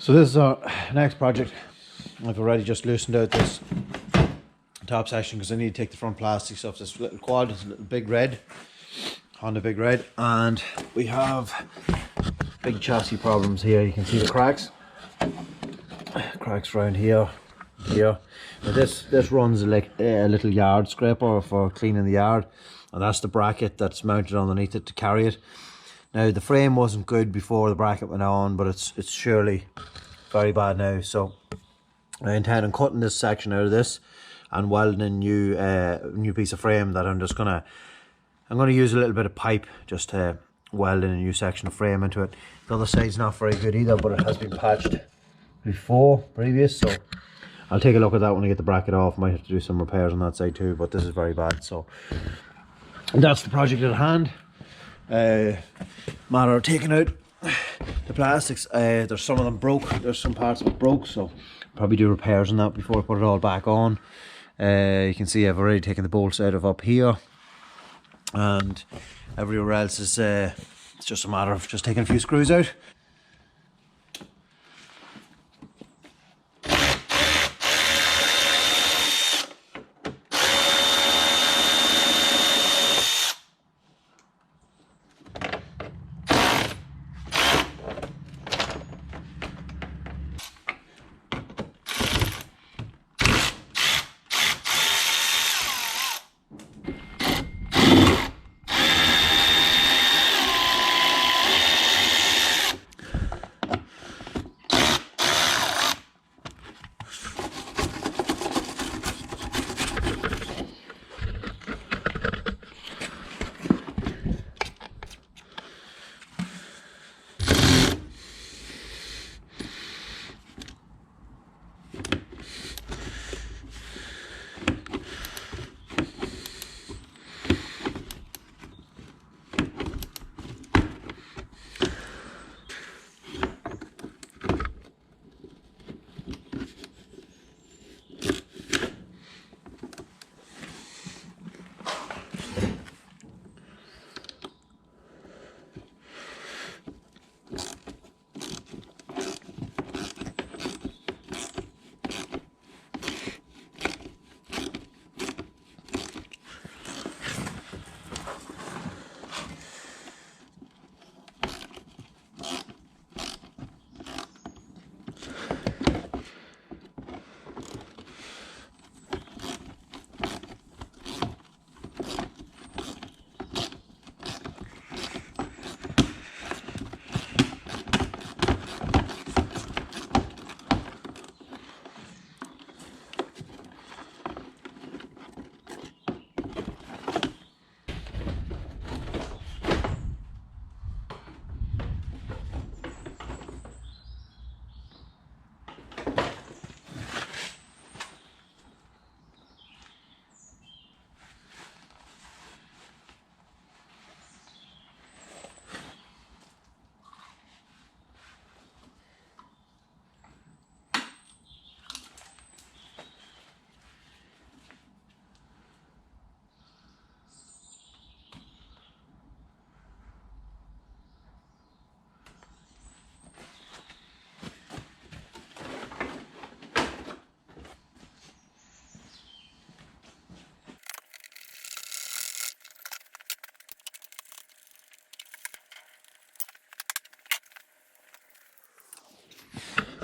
So this is our next project. I've already just loosened out this top section because I need to take the front plastics off this little quad. It's a little Big Red, Honda Big Red, and we have big chassis problems here. You can see the cracks around here. Now this runs like a little yard scraper for cleaning the yard, and that's the bracket that's mounted underneath it to carry it. Now the frame wasn't good before the bracket went on, but it's surely very bad now. So I intend on cutting this section out of this and welding a new piece of frame that I'm gonna use a little bit of pipe just to weld in a new section of frame into it. The other side's not very good either, but it has been patched previous, so I'll take a look at that when I get the bracket off. Might have to do some repairs on that side too, but this is very bad. So that's the project at hand. Matter of taking out the plastics. There's some of them broke, there's some parts of it broke, so probably do repairs on that before I put it all back on. You can see I've already taken the bolts out of up here, and everywhere else is it's just a matter of just taking a few screws out.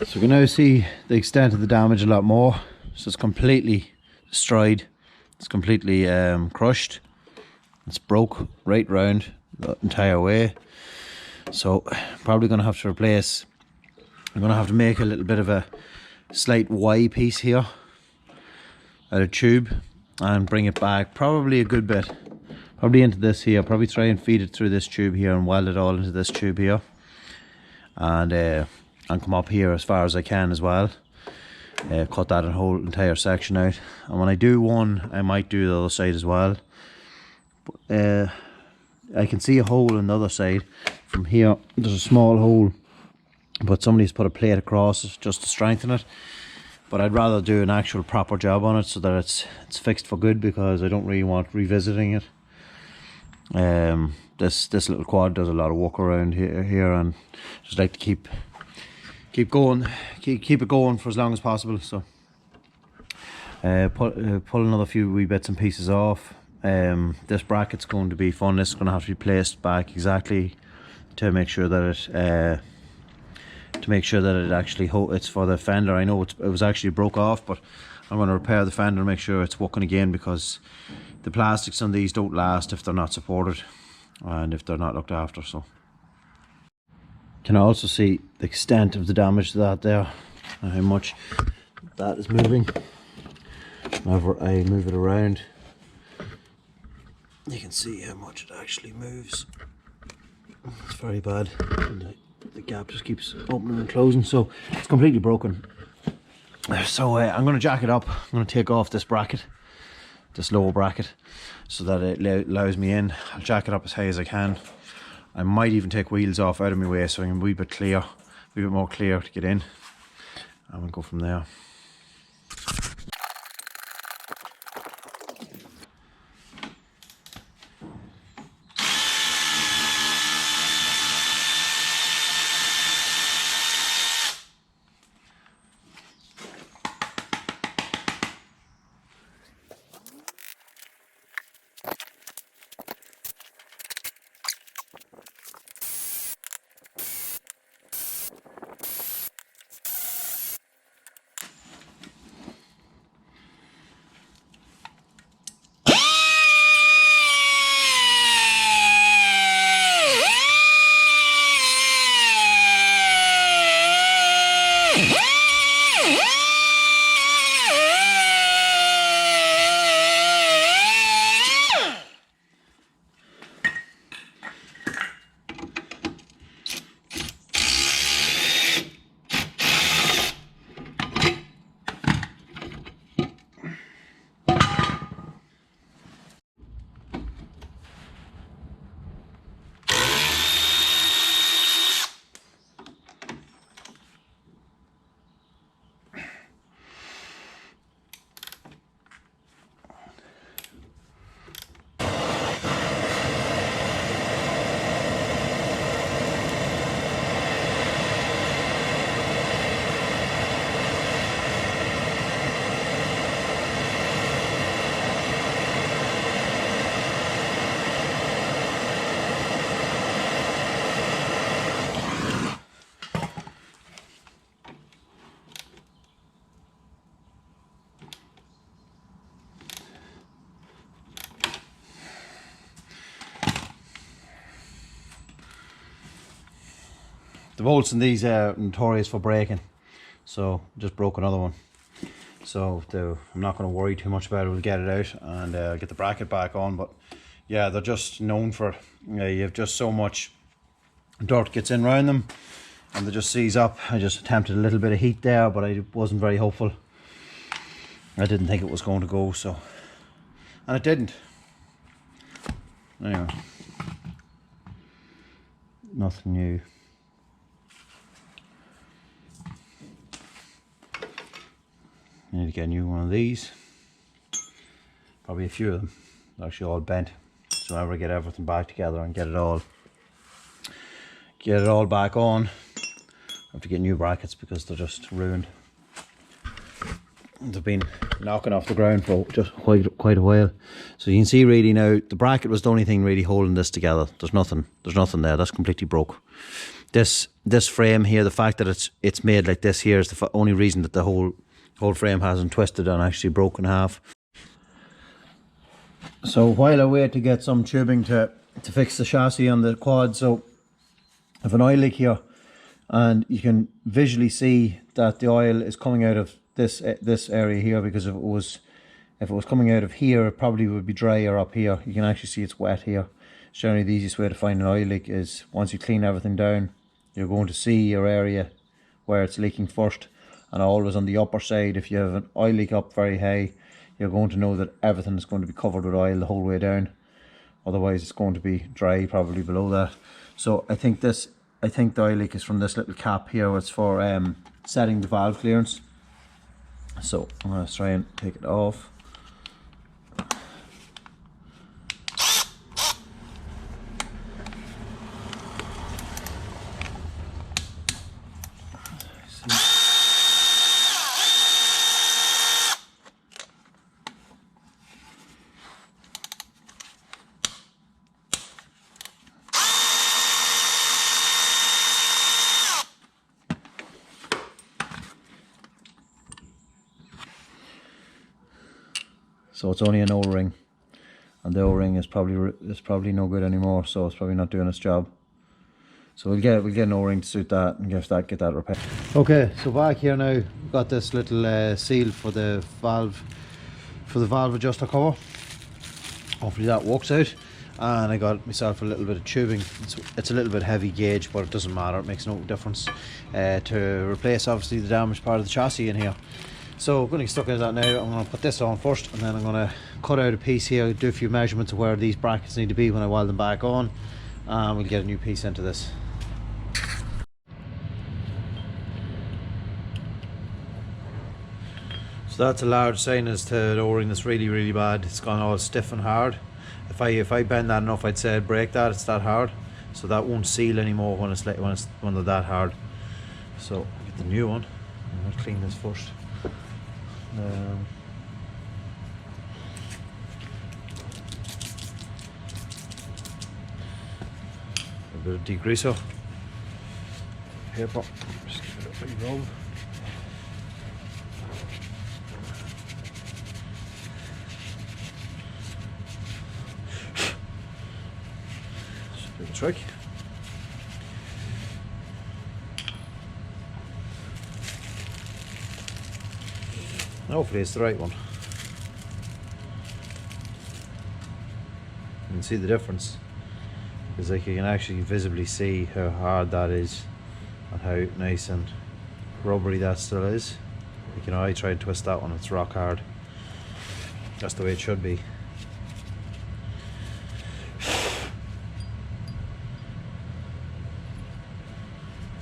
So we can now see the extent of the damage a lot more. So it's completely destroyed, it's completely crushed, it's broke right round the entire way. So probably going to have to replace, I'm going to have to make a little bit of a slight Y piece here out of tube and bring it back probably a good bit, probably into this here, probably try and feed it through this tube here and weld it all into this tube here, and come up here as far as I can as well. Cut that whole entire section out, and when I do one I might do the other side as well. I can see a hole on the other side from here. There's a small hole, but somebody's put a plate across it just to strengthen it, but I'd rather do an actual proper job on it so that it's fixed for good, because I don't really want revisiting it. This little quad does a lot of walk around here, and just like to keep keep it going for as long as possible. So pull another few wee bits and pieces off. This bracket's going to be fun. This is going to have to be placed back exactly to make sure that it actually it's for the fender. I know it was actually broke off, but I'm going to repair the fender and make sure it's working again, because the plastics on these don't last if they're not supported and if they're not looked after. So can also see the extent of the damage to that there, and how much that is moving. Whenever I move it around, you can see how much it actually moves. It's very bad, and the gap just keeps opening and closing, so it's completely broken. So I'm going to jack it up. I'm going to take off this bracket, this lower bracket, so that it allows me in. I'll jack it up as high as I can. I might even take wheels off out of my way so I can be a wee bit more clear to get in, and we'll go from there. The bolts in these are notorious for breaking, so just broke another one. So I'm not going to worry too much about it. We'll get it out and get the bracket back on. But yeah, they're just known for, you have just so much dirt gets in around them and they just seize up. I just attempted a little bit of heat there, but I wasn't very hopeful. I didn't think it was going to go, so, and it didn't. Anyway, nothing new. I need to get a new one of these. Probably a few of them. They're actually all bent. So whenever I get everything back together and get it all back on, I have to get new brackets because they're just ruined. They've been knocking off the ground for just quite a while. So you can see really now the bracket was the only thing really holding this together. There's nothing there. That's completely broke. This frame here, the fact that it's made like this here is the only reason that the whole frame hasn't twisted and actually broken in half. So while I wait to get some tubing to fix the chassis on the quad, so I have an oil leak here, and you can visually see that the oil is coming out of this area here, because if it was coming out of here, it probably would be drier up here. You can actually see it's wet here. Generally the easiest way to find an oil leak is once you clean everything down, you're going to see your area where it's leaking first. And always on the upper side, if you have an oil leak up very high, you're going to know that everything is going to be covered with oil the whole way down. Otherwise it's going to be dry probably below that. So I think the oil leak is from this little cap here. It's for setting the valve clearance. So I'm going to try and take it off. So it's only an O-ring, and the O-ring is probably no good anymore, so it's probably not doing its job. So we'll get an O-ring to suit that and get that repaired. Okay, so back here now, we've got this little seal for the valve adjuster cover. Hopefully that works out. And I got myself a little bit of tubing. It's a little bit heavy gauge, but it doesn't matter, it makes no difference, to replace obviously the damaged part of the chassis in here. So I'm going to get stuck into that now. I'm going to put this on first, and then I'm going to cut out a piece here, do a few measurements of where these brackets need to be when I weld them back on, and we'll get a new piece into this. So that's a large sign as to the O-ring that's really bad. It's gone all stiff and hard. If I bend that enough, I'd say I'd break that. It's that hard, so that won't seal anymore when they're that hard. So I'll get the new one. I'm going to clean this first. A bit of degreaser. Paper. Just give it a wee rub. Trick. Hopefully it's the right one. You can see the difference, because like you can actually visibly see how hard that is and how nice and rubbery that still is. Like, you know, I tried to twist that one, it's rock hard. That's the way it should be.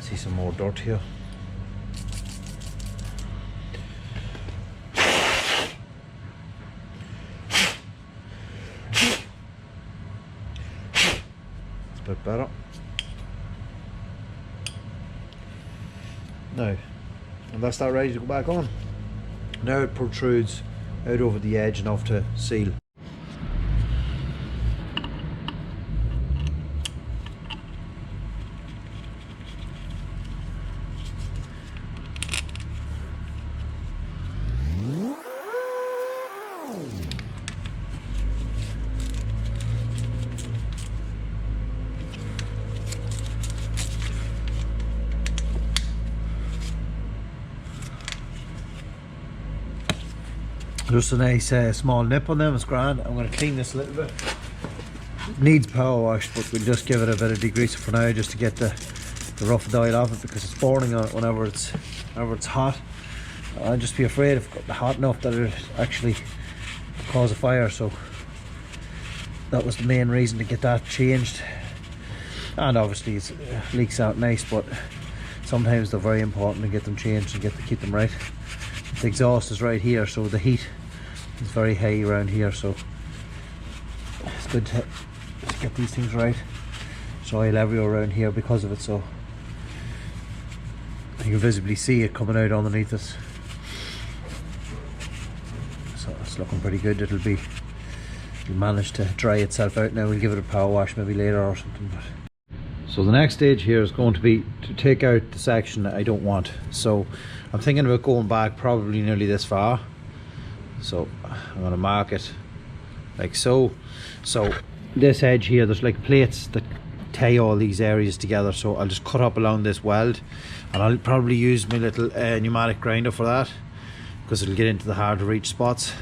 See some more dirt here. It's a bit better. Now, and that's that ready to go back on. Now it protrudes out over the edge enough to seal. Just a nice small nip on them, it's grand. I'm going to clean this a little bit. It needs power wash, but we'll just give it a bit of degreaser for now, just to get the rough dial off it, because it's burning on it whenever it's hot. I'd just be afraid if it got hot enough that it actually cause a fire. So that was the main reason to get that changed. And obviously it leaks out nice, but sometimes they're very important to get them changed and keep them right. The exhaust is right here, so the heat is very high around here, so it's good to get these things right. There's oil everywhere around here because of it, so you can visibly see it coming out underneath us. So it's looking pretty good. It'll manage to dry itself out now. We'll give it a power wash maybe later or something. But so the next stage here is going to be to take out the section that I don't want. So I'm thinking about going back probably nearly this far. So I'm going to mark it like so. So this edge here, there's like plates that tie all these areas together. So I'll just cut up along this weld, and I'll probably use my little pneumatic grinder for that, because it'll get into the hard to reach spots.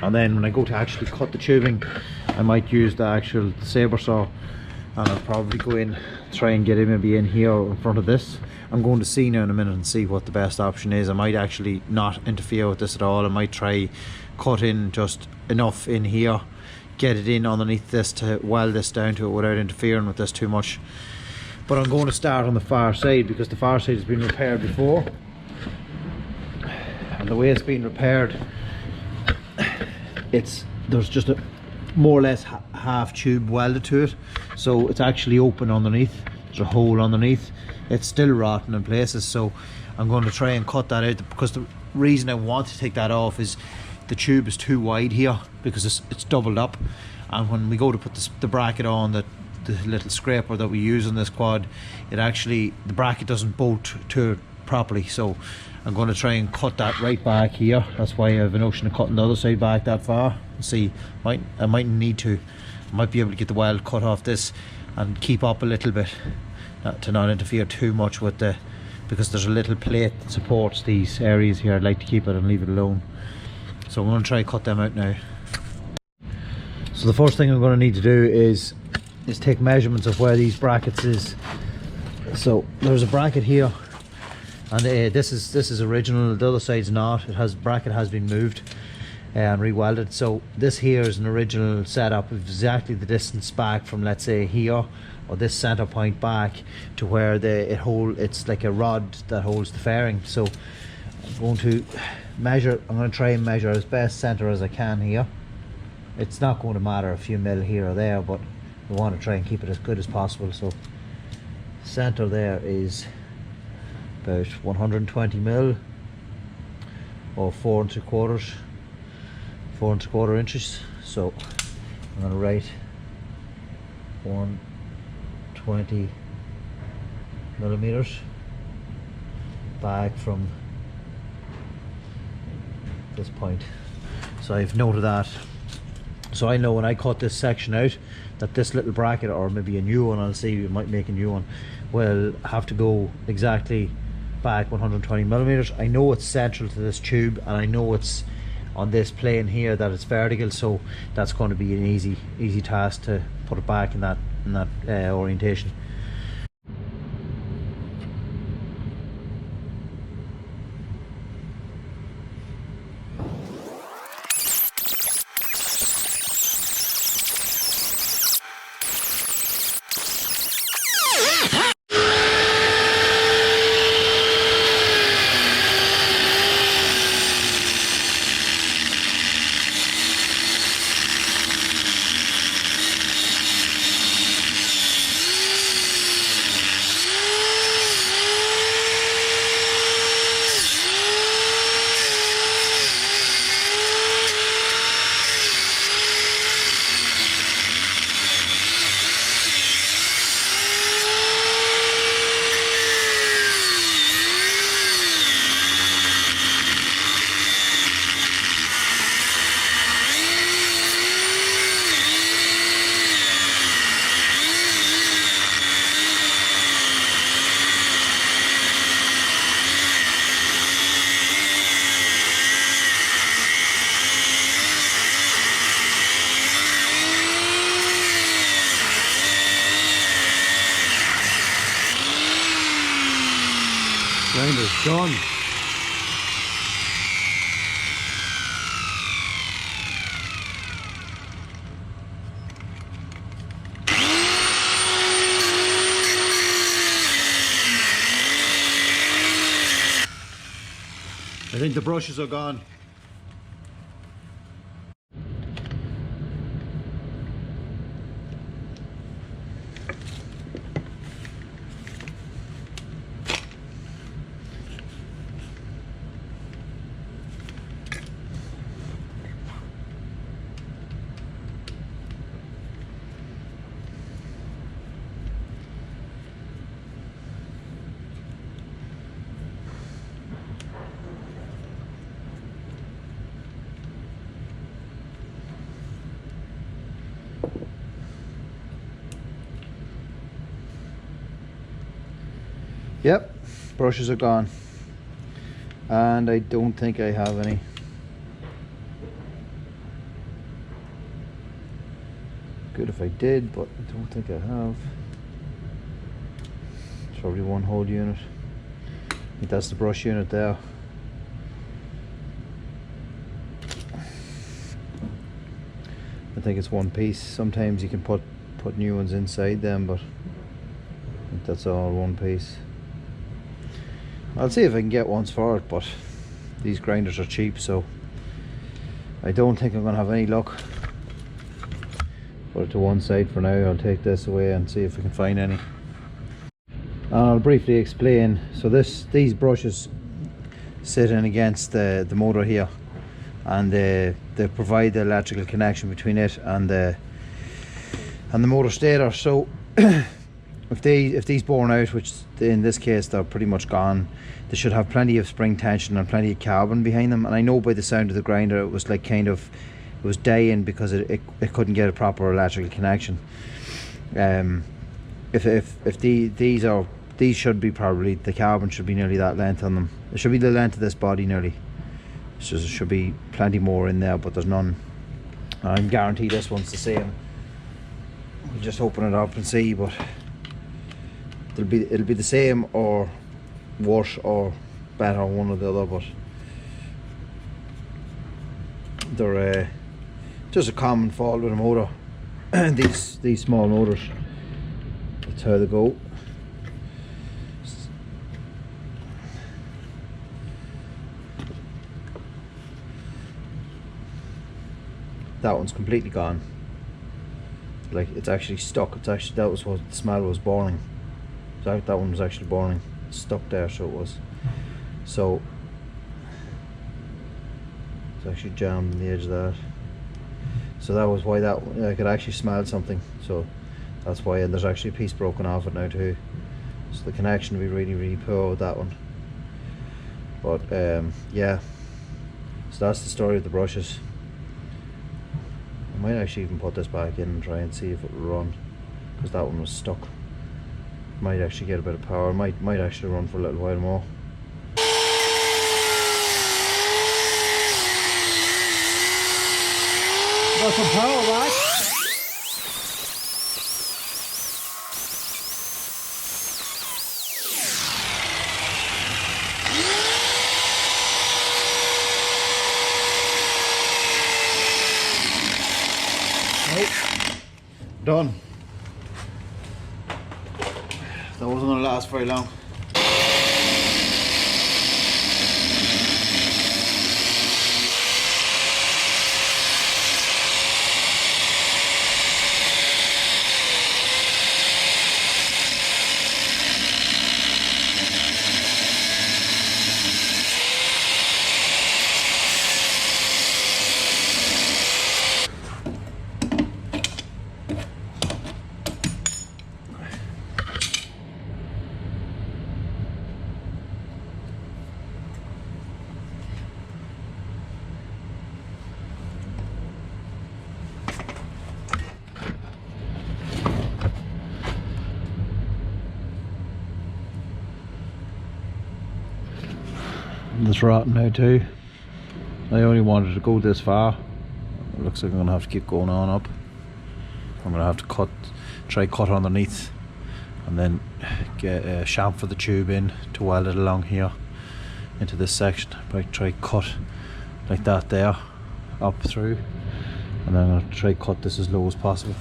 And then when I go to actually cut the tubing, I might use the actual saber saw, and I'll probably go in, try and get it maybe in here in front of this. I'm going to see now in a minute and see what the best option is. I might actually not interfere with this at all. I might try cut in just enough in here, get it in underneath this to weld this down to it without interfering with this too much. But I'm going to start on the far side, because the far side has been repaired before, and the way it's been repaired, there's just a more or less half tube welded to it, so it's actually open underneath. There's a hole underneath. It's still rotten in places, so I'm going to try and cut that out, because the reason I want to take that off is the tube is too wide here, because it's doubled up, and when we go to put the bracket on, the little scraper that we use on this quad, the bracket doesn't bolt to it properly. So I'm going to try and cut that right back here. That's why I have a notion of cutting the other side back that far. See, I might need to. I might be able to get the weld cut off this and keep up a little bit, to not interfere too much with the, because there's a little plate that supports these areas here. I'd like to keep it and leave it alone. So I'm going to try and cut them out now. So the first thing I'm going to need to do is take measurements of where these brackets is. So there's a bracket here, and this is original. The other side's not. Bracket has been moved and re-welded. So this here is an original setup of exactly the distance back from, let's say, here, or this center point back to where it's like a rod that holds the fairing. So I'm going to try and measure as best center as I can here. It's not going to matter a few mil here or there, but we want to try and keep it as good as possible. So center there is about 120 mil, or 4 3/4 inches. So I'm going to write 120 millimeters back from this point. So I've noted that. So I know when I cut this section out that this little bracket, or maybe a new one, I'll see, we might make a new one, will have to go exactly back 120 millimeters. I know it's central to this tube, and I know it's on this plane here that it's vertical, so that's going to be an easy task to put it back in that orientation. Grinder's done. I think the brushes are gone. Yep, brushes are gone, and I don't think I have any. Good if I did, but I don't think I have. It's probably one whole unit. I think that's the brush unit there. I think it's one piece. Sometimes you can put new ones inside them, but I think that's all one piece. I'll see if I can get ones for it, but these grinders are cheap, so I don't think I'm going to have any luck. Put it to one side for now. I'll take this away and see if we can find any. And I'll briefly explain. So these brushes sit in against the motor here, and they provide the electrical connection between it and the motor stator. So if these born out, which in this case they're pretty much gone, they should have plenty of spring tension and plenty of carbon behind them. And I know by the sound of the grinder it was like kind of, it was dying because it couldn't get a proper electrical connection. If these should be probably, the carbon should be nearly that length on them. It should be the length of this body nearly. So there should be plenty more in there, but there's none. I can guarantee this one's the same. We'll just open it up and see, but it'll be the same or worse or better, one or the other. But they're just a common fault with a motor. these small motors, that's how they go. That one's completely gone. Like, it's actually stuck. It's actually, that was what the smell was, burning. That one was actually burning. It's stuck there, so it was. So it's actually jammed in the edge of that. So that was why that, I could actually smell something. So that's why, and there's actually a piece broken off it now too. So the connection will be really, really poor with that one. But yeah. So that's the story of the brushes. I might actually even put this back in and try and see if it will run, because that one was stuck. Might actually get a bit of power. Might actually run for a little while more. Got some power back. Done. That wasn't going to last very long. This rotten now too. I only wanted to go this far. It looks like I'm gonna have to keep going on up. I'm gonna have to try cut underneath, and then get a chamfer the tube in to weld it along here into this section. But try cut like that there, up through, and then I'm gonna try cut this as low as possible.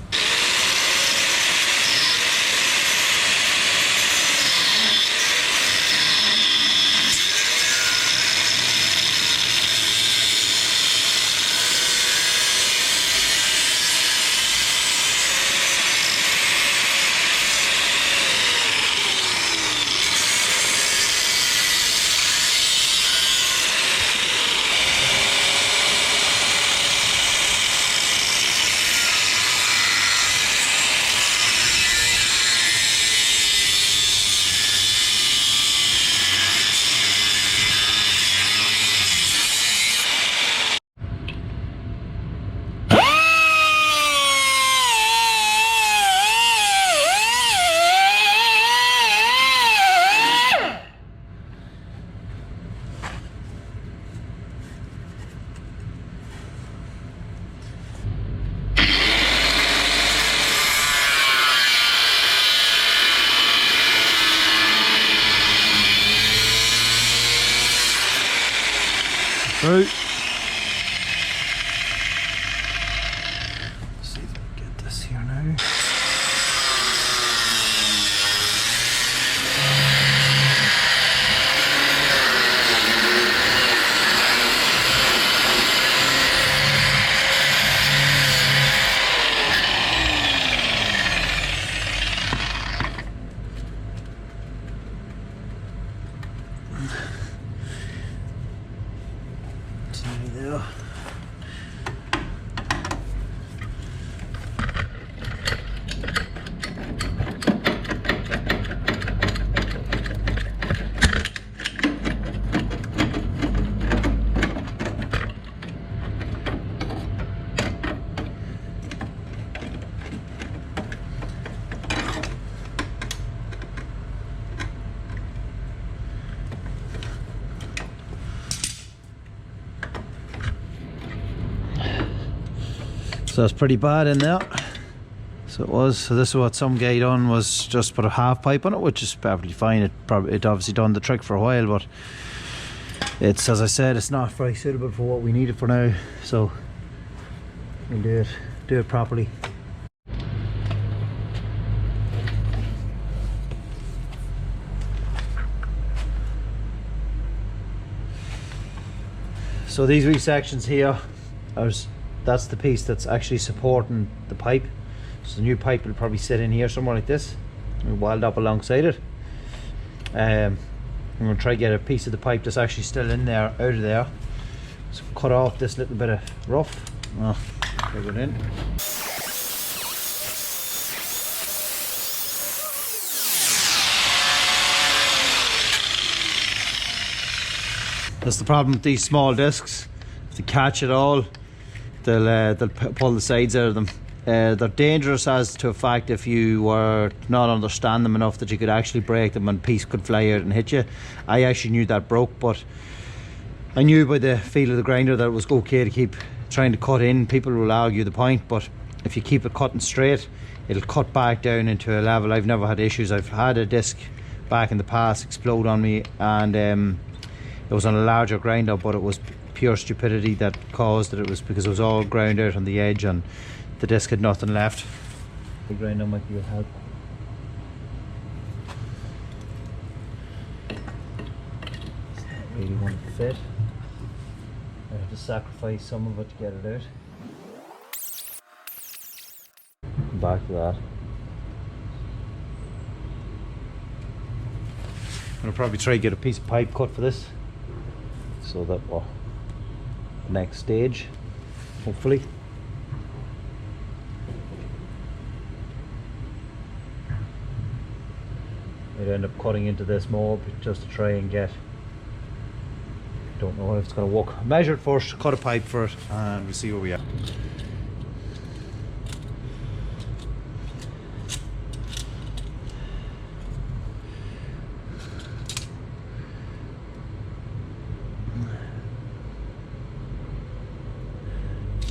Right. Let's see if I can get this here now. There. So it's pretty bad in there. So it was. So this is what some guy done, was just put a half pipe on it, which is perfectly fine. It obviously done the trick for a while, but it's, as I said, it's not very suitable for what we need it for now. So we'll do it properly. So these wee sections here, that's the piece that's actually supporting the pipe. So the new pipe will probably sit in here somewhere like this, and weld up alongside it. I'm going to try to get a piece of the pipe that's actually still in there out of there. So cut off this little bit of rough. Plug it in. That's the problem with these small discs. If they catch it all, they'll pull the sides out of them. They're dangerous as to a fact if you were to not understand them enough that you could actually break them and a piece could fly out and hit you. I actually knew that broke, but I knew by the feel of the grinder that it was okay to keep trying to cut in. People will argue the point, but if you keep it cutting straight, it'll cut back down into a level. I've never had issues. I've had a disc back in the past explode on me, and it was on a larger grinder, but it was pure stupidity that caused it. It was because it was all ground out on the edge and the disc had nothing left. The grinder might be of help. It's not really one to fit. I have to sacrifice some of it to get it out. Come back to that. I'm gonna probably try to get a piece of pipe cut for this, so that the next stage, hopefully. I'd end up cutting into this mold just to try and get, don't know if it's going to work. Measure it first, cut a pipe for it, and we'll see where we are.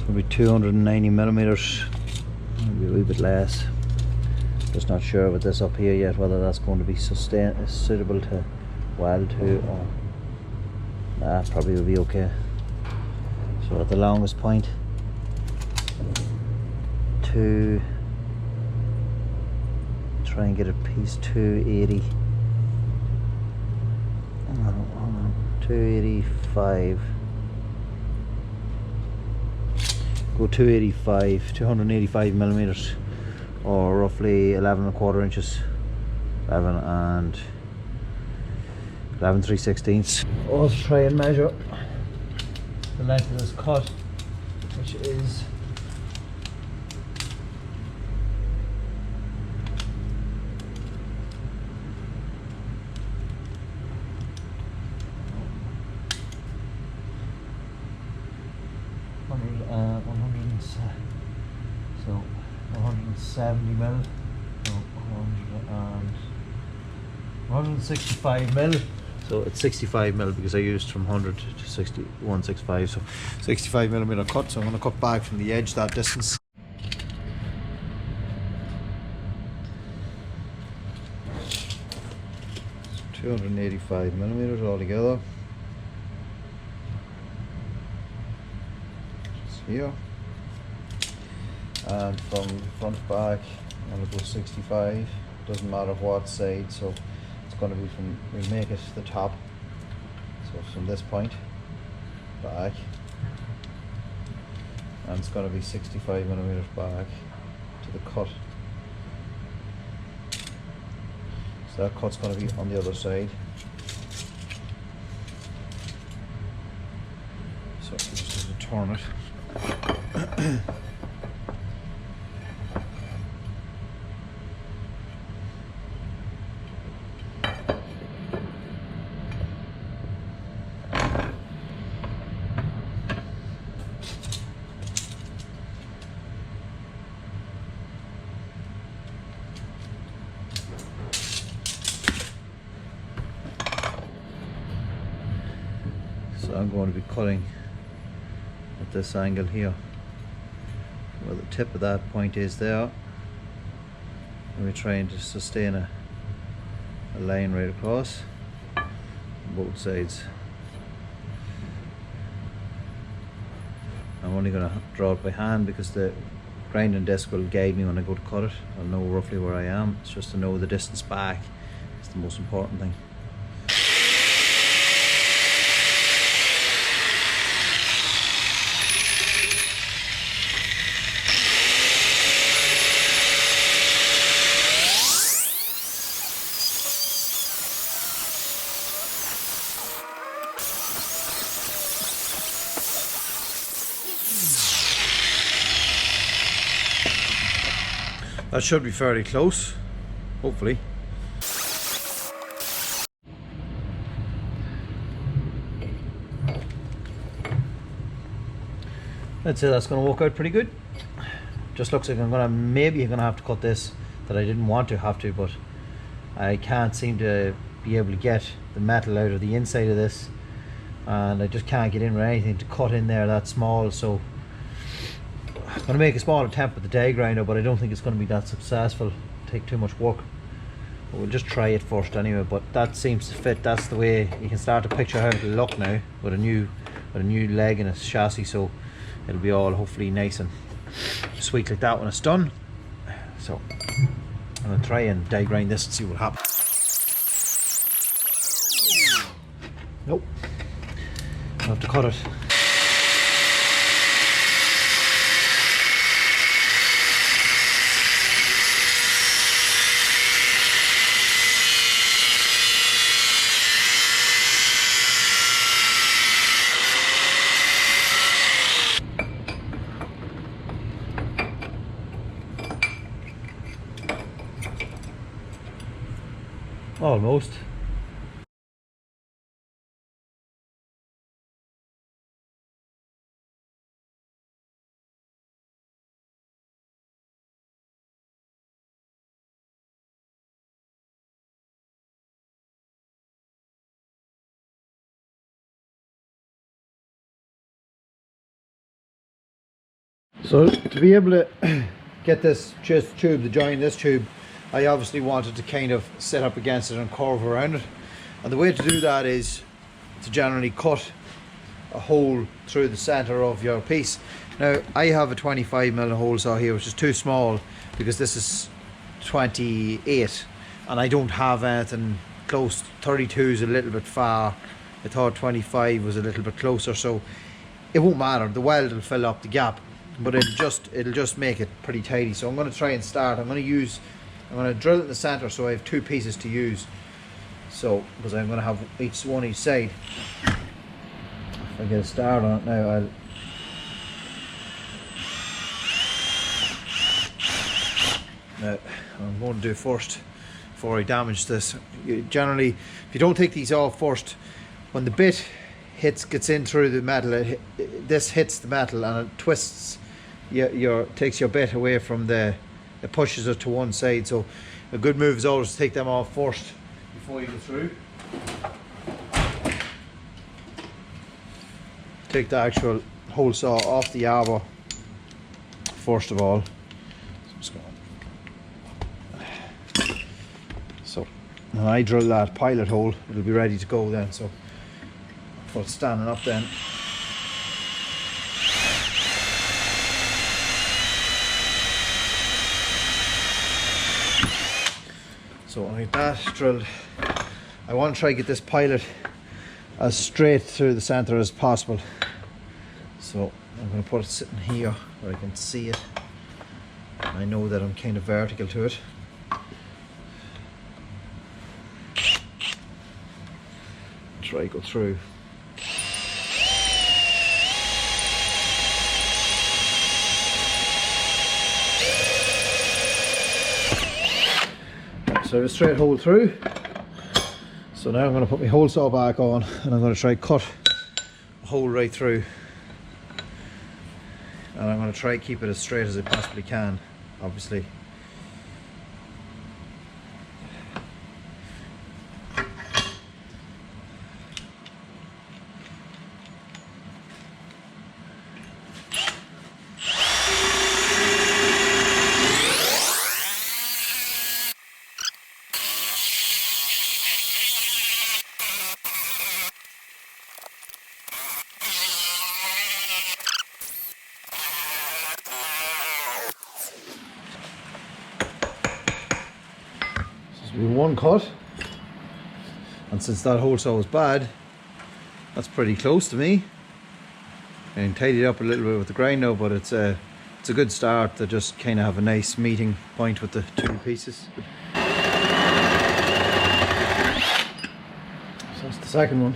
Probably 290 millimeters, maybe a wee bit less. Just not sure with this up here yet whether that's going to be suitable to weld to, or nah, probably will be okay. So at the longest point, to try and get a piece 280. Hold on, 285. Go 285 millimeters, or roughly 11¼ inches, 11 3/16. Let's try and measure the length of this cut, which is 170 mil, so 165 mil. So it's 65 mil because I used from 100 to 165, so 65 millimeter cut. So I'm going to cut back from the edge that distance. So 285 millimeters altogether. Just here. And from front to back, I'm going to go 65. Doesn't matter what side, so it's going to be from, we make it the top, so from this point back, and it's going to be 65 millimeters back to the cut. So that cut's going to be on the other side. So just have to turn it. So I'm going to be cutting at this angle here. where the tip of that point is there, and we're trying to sustain a line right across on both sides. I'm only going to draw it by hand because the grinding disc will guide me when I go to cut it. I'll know roughly where I am. It's just to know the distance back. It's the most important thing. That should be fairly close, hopefully. I'd say that's going to work out pretty good. Just looks like maybe I'm gonna have to cut this that I didn't want to have to, but I can't seem to be able to get the metal out of the inside of this, and I just can't get in with anything to cut in there that small. So I'm going to make a small attempt with the die grinder, but I don't think it's going to be that successful. It'll take too much work. But we'll just try it first anyway. But that seems to fit. That's the way you can start to picture how it'll look now with a new leg and a chassis. So it'll be all hopefully nice and sweet like that when it's done. So I'm going to try and die grind this and see what happens. Nope. I'll have to cut it. Almost. So to be able to get this tube to join this tube, I obviously wanted to kind of sit up against it and curve around it, and the way to do that is to generally cut a hole through the center of your piece. Now I have a 25mm hole saw here, which is too small because this is 28 and I don't have anything close. 32 is a little bit far. I thought 25 was a little bit closer, so it won't matter. The weld will fill up the gap, but it'll just make it pretty tidy. So I'm going to try and start. I'm going to drill it in the center so I have two pieces to use. So because I'm going to have one each side. If I get a start on it now, I'm going to do first before I damage this. Generally, if you don't take these off first, when the bit gets in through the metal, this hits the metal and it twists. Takes your bit away from it pushes it to one side. So a good move is always to take them off first before you go through. Take the actual hole saw off the arbor first of all. So when I drill that pilot hole, it'll be ready to go then. So for it standing up then. So I get that drilled. I want to try to get this pilot as straight through the center as possible. So I'm going to put it sitting here where I can see it. I know that I'm kind of vertical to it. Try to go through. So a straight hole through. So now I'm going to put my hole saw back on and I'm going to try cut a hole right through, and I'm going to try keep it as straight as I possibly can, obviously. So we have one cut, and since that hole saw was bad, that's pretty close to me. And tidied up a little bit with the grind now, but it's a good start to just kind of have a nice meeting point with the two pieces. So that's the second one.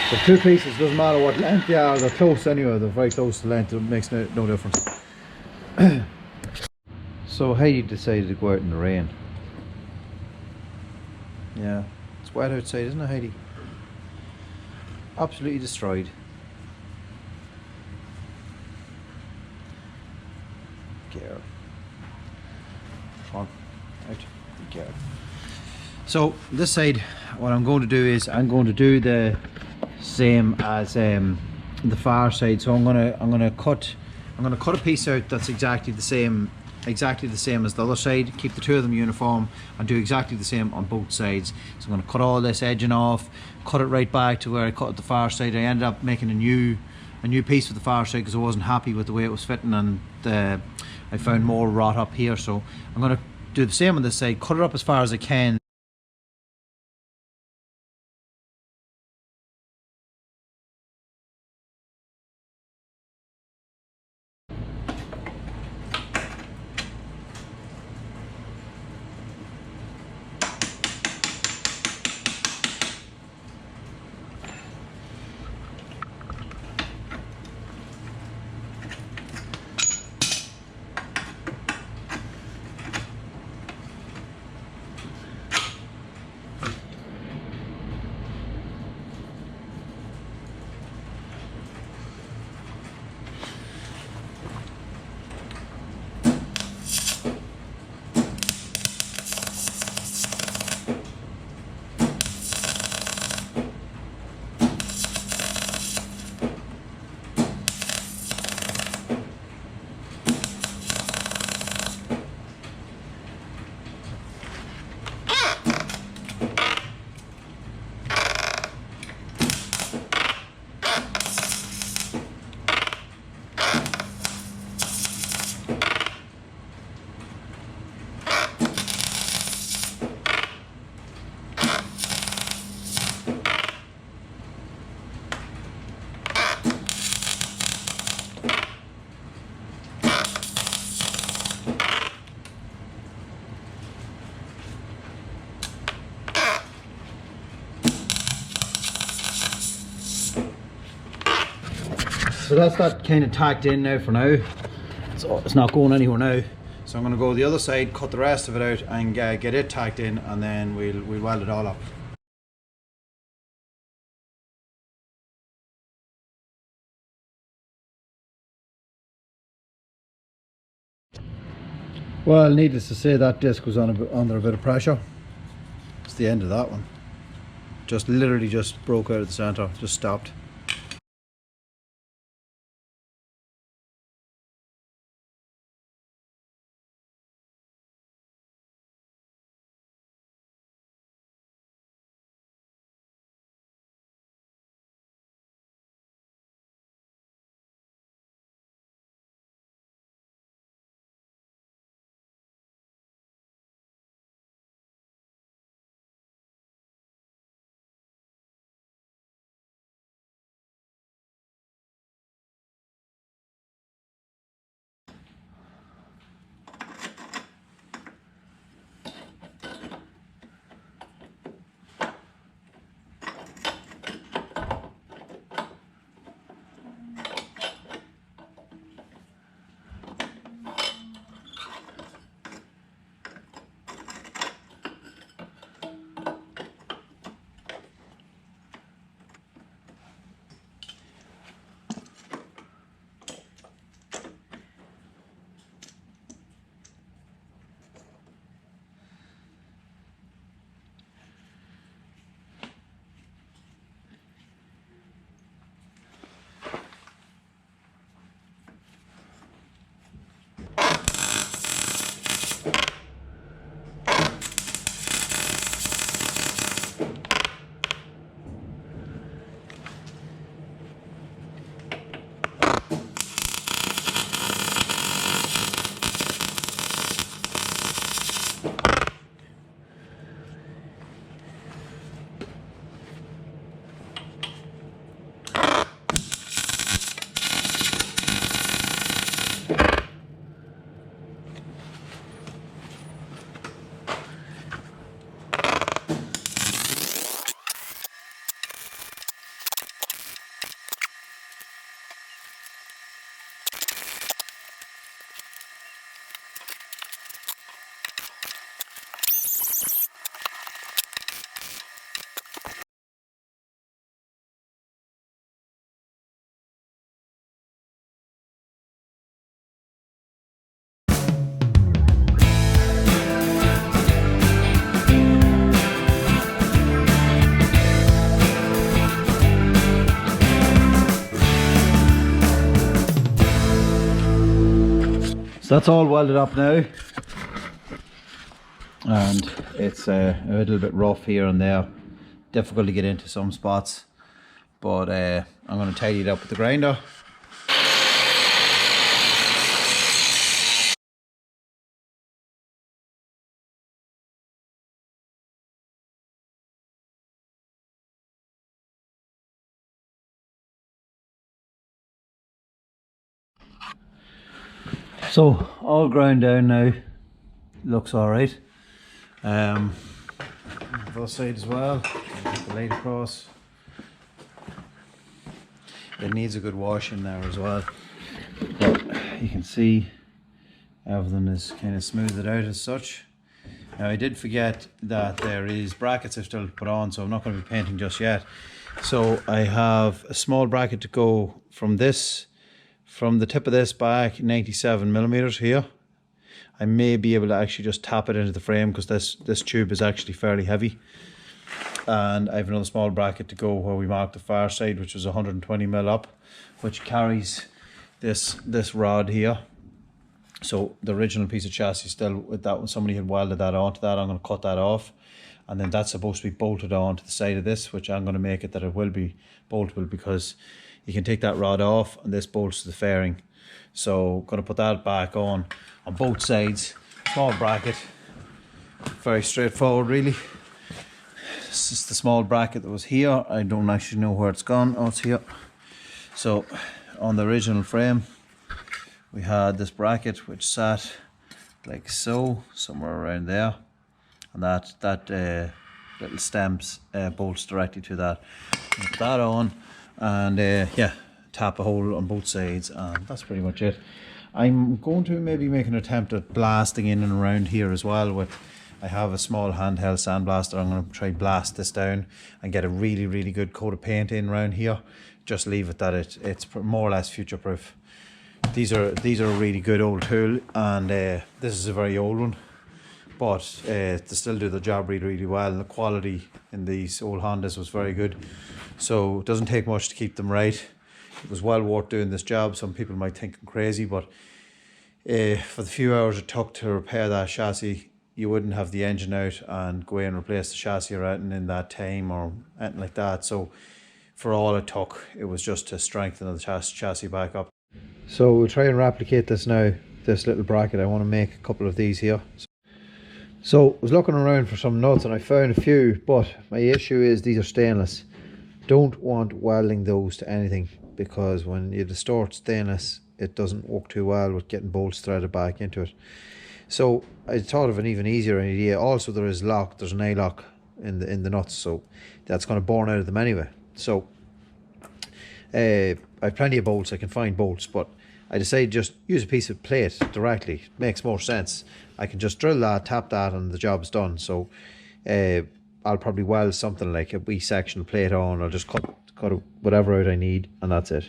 So two pieces, doesn't matter what length they are, they're close anyway, they're very close to length, it makes no difference. So Heidi decided to go out in the rain. Yeah, it's wet outside, isn't it, Heidi? Absolutely destroyed. Girl. Come on, out, girl. So this side, what I'm going to do is I'm going to do the same as the far side. So I'm gonna cut a piece out that's exactly the same as the other side, keep the two of them uniform and do exactly the same on both sides. So I'm going to cut all this edging off, cut it right back to where I cut the far side. I ended up making a new piece for the far side because I wasn't happy with the way it was fitting, and I found more rot up here. So I'm going to do the same on this side, cut it up as far as I can. So that's that kind of tacked in now for now. So it's not going anywhere now. So I'm going to go the other side, cut the rest of it out and get it tacked in, and then we'll weld it all up. Well, needless to say, that disc was under a bit of pressure. It's the end of that one. Just literally just broke out of the center, just stopped. So that's all welded up now, and it's a little bit rough here and there, difficult to get into some spots, but I'm going to tidy it up with the grinder. So all ground down now, looks alright. Both sides as well, the light across. It needs a good wash in there as well, but you can see everything is kind of smoothed out as such. Now I did forget that there is brackets I've still to put on, so I'm not going to be painting just yet. So I have a small bracket to go from this, from the tip of this back 97 millimeters here. I may be able to actually just tap it into the frame because this tube is actually fairly heavy. And I have another small bracket to go where we marked the far side, which was 120 mil up, which carries this rod here. So the original piece of chassis still with that one, somebody had welded that onto that. I'm going to cut that off, and then that's supposed to be bolted onto the side of this, which I'm going to make it that it will be boltable, because you can take that rod off and this bolts to the fairing. So I'm going to put that back on both sides. Small bracket, very straightforward really. This is the small bracket that was here. I don't actually know where it's gone. Oh, it's here. So on the original frame we had this bracket which sat like so, somewhere around there, and that little stems bolts directly to that. Put that on, and yeah, tap a hole on both sides, and that's pretty much it. I'm going to maybe make an attempt at blasting in and around here as well. I have a small handheld sandblaster. I'm going to try blast this down and get a really good coat of paint in around here. Just leave it that it's more or less future proof. These are a really good old tool, and this is a very old one, but they still do the job really well, and the quality in these old Hondas was very good. So it doesn't take much to keep them right. It was well worth doing this job. Some people might think I'm crazy, but for the few hours it took to repair that chassis, you wouldn't have the engine out and go in and replace the chassis or anything in that time or anything like that. So for all it took, it was just to strengthen the chassis back up. So we'll try and replicate this now, this little bracket. I want to make a couple of these here. So I was looking around for some nuts and I found a few, but my issue is these are stainless. Don't want welding those to anything, because when you distort stainless, it doesn't work too well with getting bolts threaded back into it. So I thought of an even easier idea. Also, there's an A-lock in the nuts, so that's going to burn out of them anyway. So I have plenty of bolts. I can find bolts, but I decided just use a piece of plate directly. It makes more sense. I can just drill that, tap that, and the job's done. So I'll probably weld something like a wee section of plate on. I'll just cut whatever out I need, and that's it.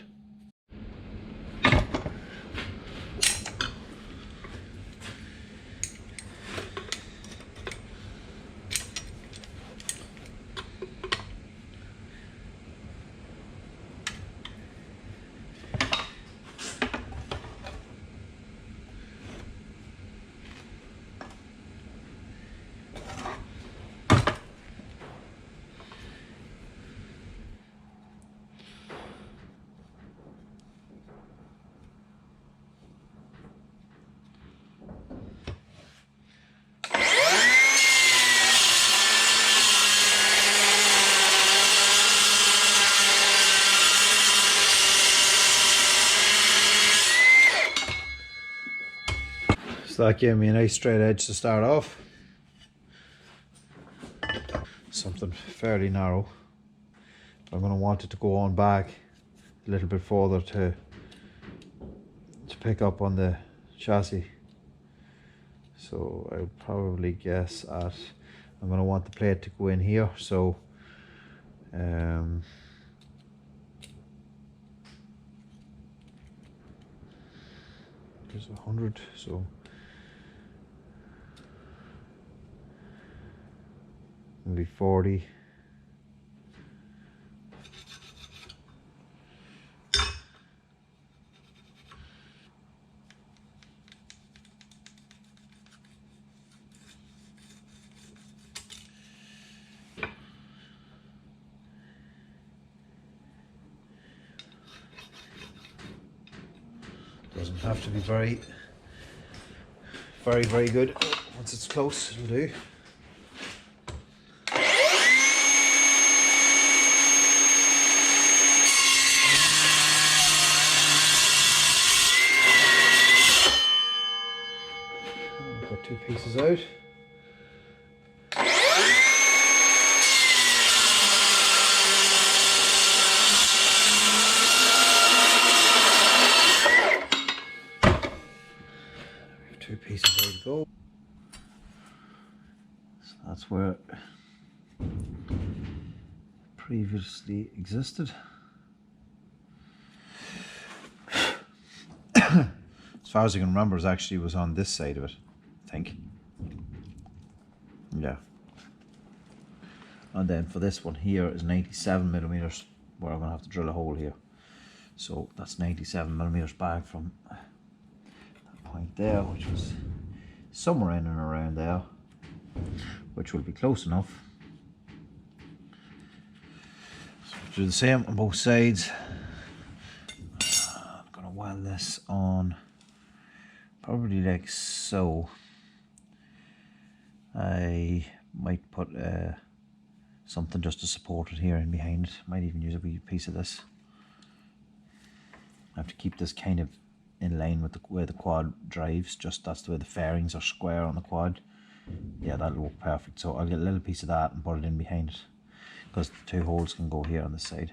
So that gave me a nice straight edge to start off. Something fairly narrow. I'm going to want it to go on back a little bit further to pick up on the chassis. So I would probably guess at, I'm going to want the plate to go in here. So there's 100, so maybe 40. have to be very, very good. Once it's close, it'll do. Got 2 pieces out. Two pieces ready to go. So that's where it previously existed. As far as I can remember, it actually was on this side of it, I think. Yeah. And then for this one here is 97 millimeters, where I'm going to have to drill a hole here. So that's 97 millimeters back from that point there, which was somewhere in and around there, which will be close enough. So we'll do the same on both sides. I'm going to weld this on probably like so. I might put something just to support it here and behind it. Might even use a wee piece of this. I have to keep this kind of in line with the way the quad drives. Just that's the way the fairings are square on the quad. Yeah, that'll work perfect. So I'll get a little piece of that and put it in behind it, because the 2 holes can go here on this side.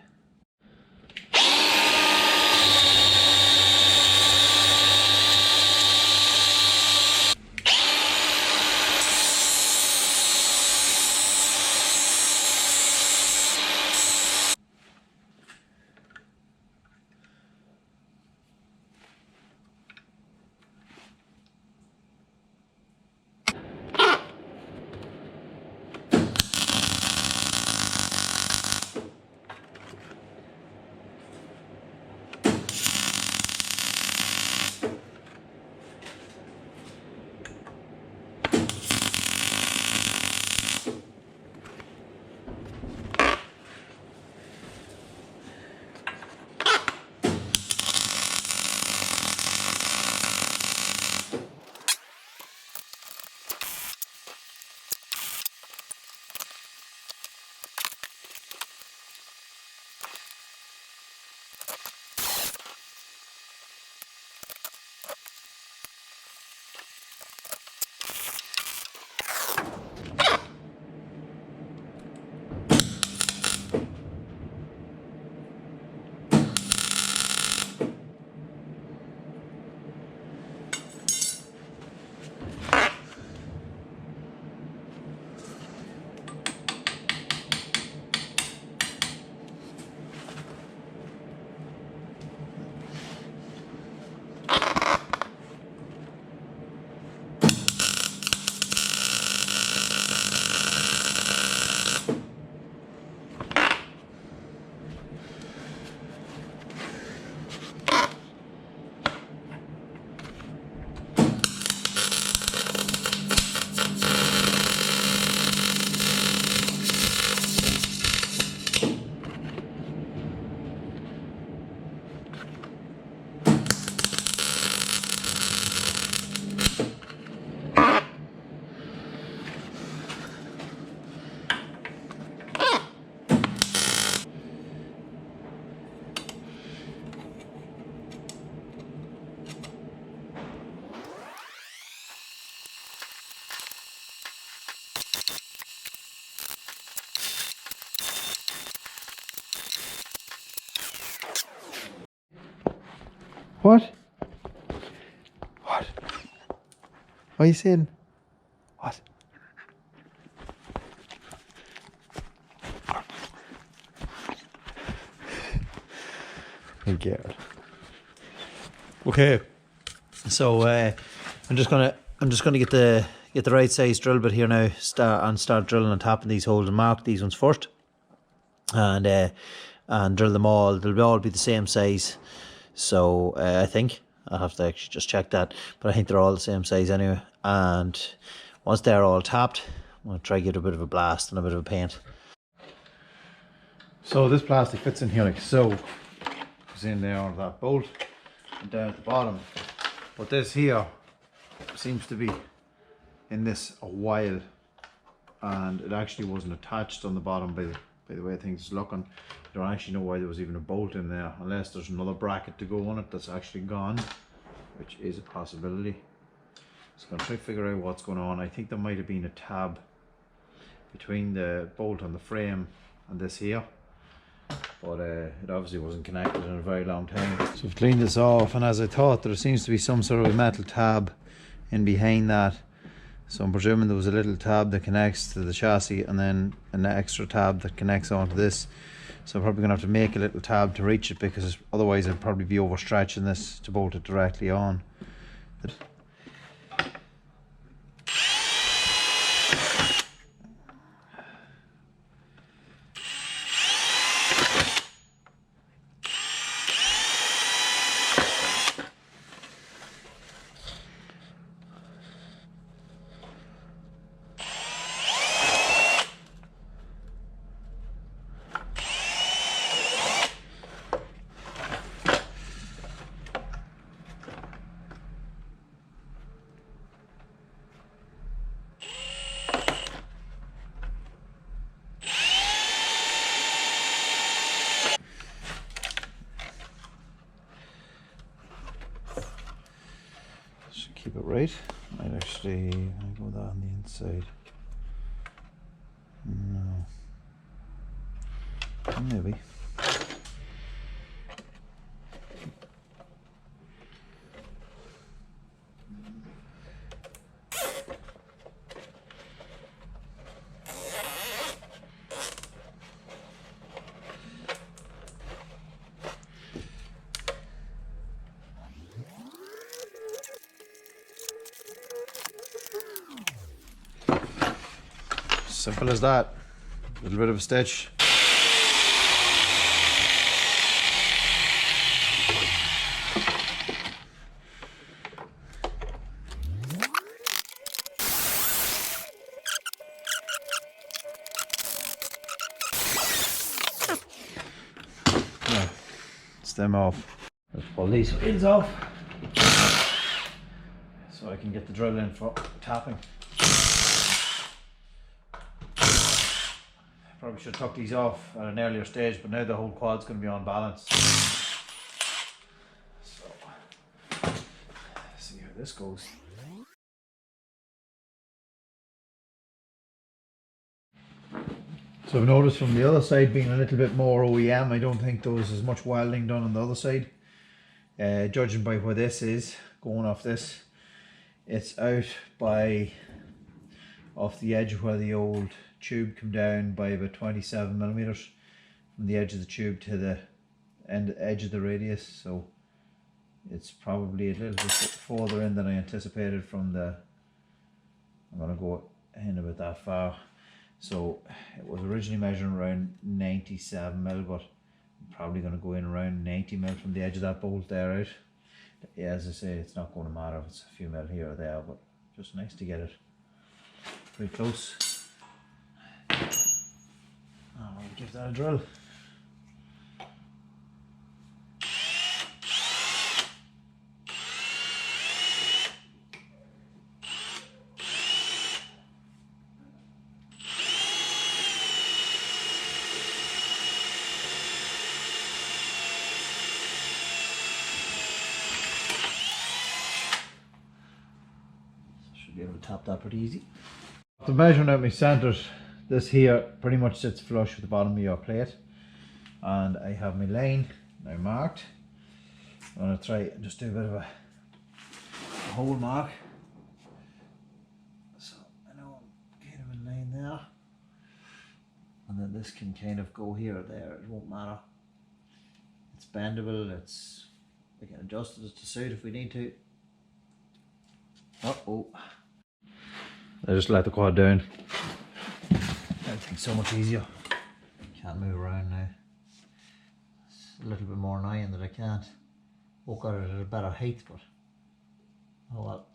What? What? What are you saying? What? I'm scared. Okay. So I'm just gonna get the right size drill bit here now. Start drilling and tapping these holes and mark these ones first, and drill them all. They'll all be the same size. So I think I'll have to actually just check that, but I think they're all the same size anyway. And once they're all tapped, I'm going to try to give it a bit of a blast and a bit of a paint. So this plastic fits in here like so. Goes in there on that bolt, and down at the bottom But this here seems to be in this a while, and it actually wasn't attached on the bottom by the way things is looking. I don't actually know why there was even a bolt in there, unless there's another bracket to go on it that's actually gone, which is a possibility. So I'm going to try to figure out what's going on. I think there might have been a tab between the bolt on the frame and this here, but it obviously wasn't connected in a very long time. So I've cleaned this off, and as I thought, there seems to be some sort of metal tab in behind that. So I'm presuming there was a little tab that connects to the chassis, and then an extra tab that connects onto this. So I'm probably going to have to make a little tab to reach it, because otherwise I'd probably be overstretching this to bolt it directly on. Keep it right. Might actually go that on the inside. No. Maybe. Simple as that. A little bit of a stitch. Yeah, stem off. Let's pull these wheels off so I can get the drill in for tapping. Probably should have took these off at an earlier stage, but now the whole quad's going to be on balance. So, let's see how this goes. So I've noticed from the other side being a little bit more OEM, I don't think there was as much welding done on the other side. Judging by where this is, going off this, it's out by, off the edge of where the old tube come down by about 27 millimeters from the edge of the tube to the edge of the radius, so it's probably a little bit further in than I anticipated from the, I'm going to go in about that far. So it was originally measuring around 97 mil, but I'm probably going to go in around 90 mil from the edge of that bolt there out. Yeah, as I say, it's not going to matter if it's a few mil here or there, but just nice to get it pretty close. I'll give that a drill. Should be able to tap that pretty easy. After measuring out my centres, this here pretty much sits flush with the bottom of your plate, and I have my line now marked. I'm going to try and just do a bit of a hole mark, so I know I'm kind of in line there, and then this can kind of go here or there, it won't matter. It's bendable, we can adjust it to suit if we need to. Uh-oh. I just let the quad down. Everything's so much easier. Can't move around now. It's a little bit more annoying that I can't walk out at a better height, but oh well.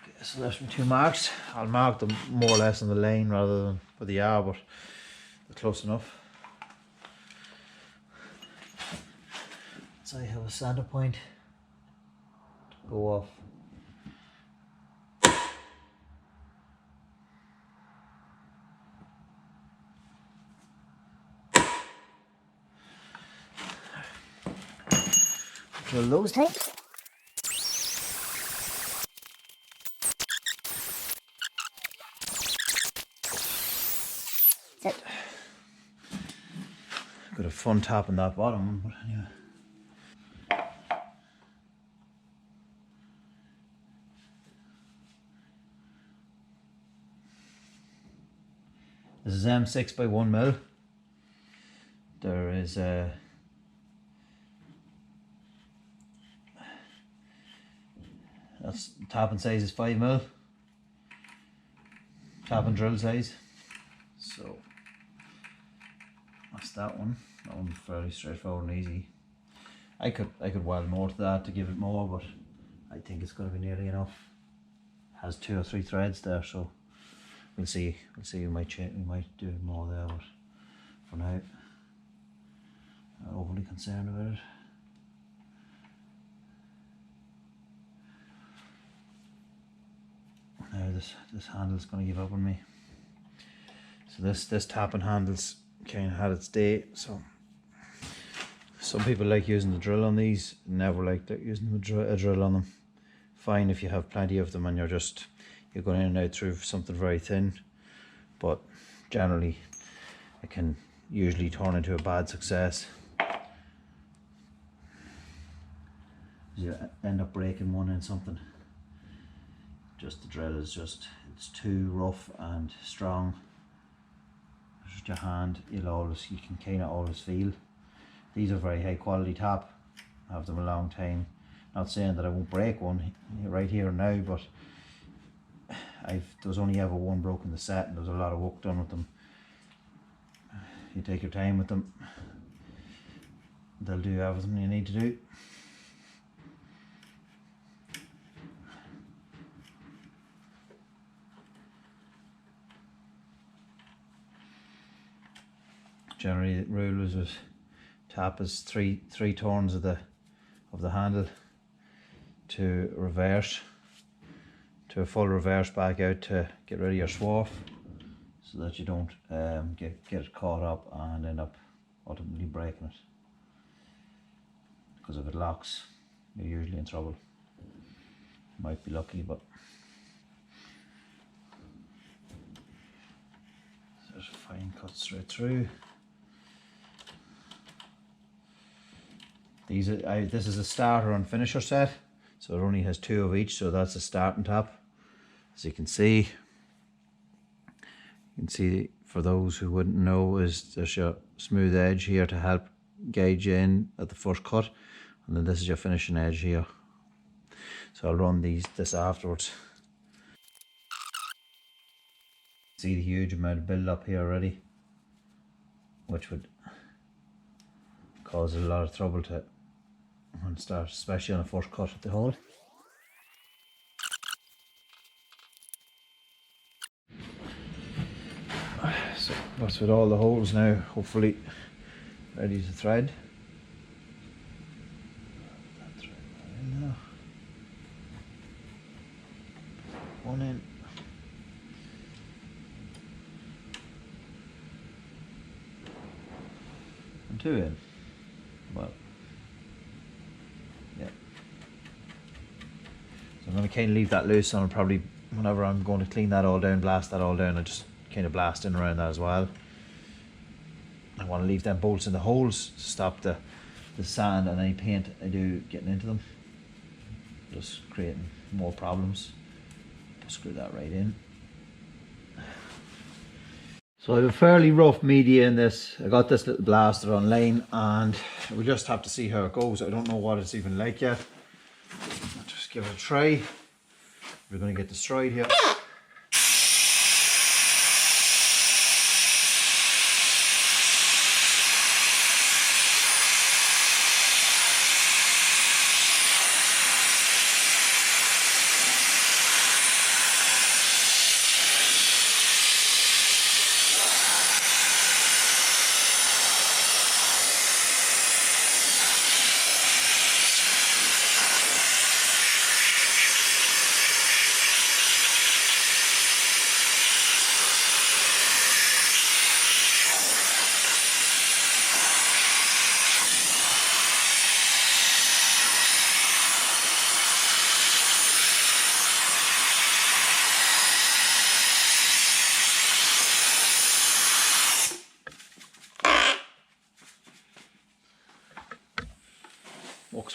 Okay, So there's my 2 marks. I'll mark them more or less on the lane rather than where they are, but they're close enough. So I have a center point to go off. Drill those tight. Got a fun tapping that bottom, but anyway. This is M6 by 1 mil. There is a that's tapping size is 5 mil. Tapping drill size. So that's that one. That one's fairly straightforward and easy. I could weld more to that to give it more, but I think it's going to be nearly enough. It has 2 or 3 threads there, so we'll see. We might do more there, but for now, I'm not overly concerned about it. Now this handle's going to give up on me. So this tapping handle's kind of had its day. So some people like using the drill on these, never like using a drill on them. Fine if you have plenty of them and you're going in and out through something very thin, but generally it can usually turn into a bad success. You end up breaking one in something. Just the drill is it's too rough and strong. Just your hand, you can kind of always feel. These are very high quality tap. I have them a long time. Not saying that I won't break one right here and now, but there was only ever one broken the set, and there was a lot of work done with them. You take your time with them, they'll do everything you need to do. Generally, the rule is tap is three turns of the handle to reverse, to a full reverse back out to get rid of your swarf, so that you don't get it caught up and end up ultimately breaking it. Because if it locks, you're usually in trouble. Might be lucky, but there's a fine cut straight through. This is a starter and finisher set, so it only has 2 of each, so that's a starting tap. As you can see for those who wouldn't know, there's your smooth edge here to help gauge you in at the first cut, and then this is your finishing edge here. So I'll run this afterwards. See the huge amount of build up here already, which would cause a lot of trouble to start, especially on the first cut of the hole. So that's with all the holes now hopefully ready to thread. That thread in there. One in. And 2 in. Well, yeah. So I'm going to kind of leave that loose, and I'll probably, whenever I'm going to clean that all down, blast that all down, I just kind of blast in around that as well. I want to leave them bolts in the holes to stop the sand and any paint I do getting into them, just creating more problems. Just screw that right in. So I have a fairly rough media in this. I got this little blaster online, and we just have to see how it goes. I don't know what it's even like yet. I'll just give it a try. We're going to get the stride here.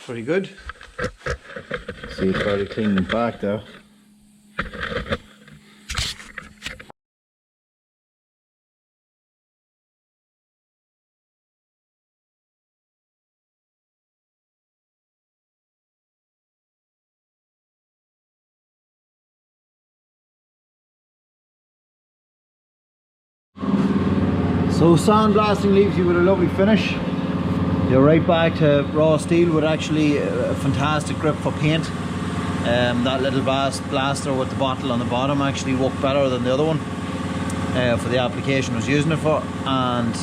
pretty good. See, it's already cleaning back there. So sandblasting leaves you with a lovely finish. You're right back to raw steel with actually a fantastic grip for paint. That little blaster with the bottle on the bottom actually worked better than the other one for the application I was using it for, and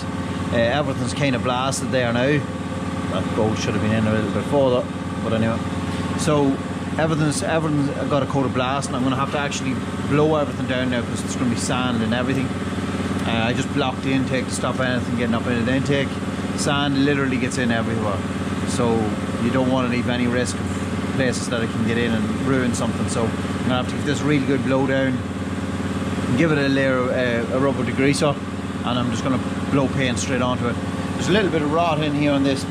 everything's kind of blasted there now. That gold should have been in a little bit further, but anyway. So everything's got a coat of blast, and I'm going to have to actually blow everything down now because it's going to be sand and everything. I just blocked the intake to stop anything getting up into the intake. Sand literally gets in everywhere, so you don't want to leave any risk of places that it can get in and ruin something. So I'm going to have to give this really good blow down and give it a layer of a rubber degreaser, and I'm just going to blow paint straight onto it. There's a little bit of rot in here on this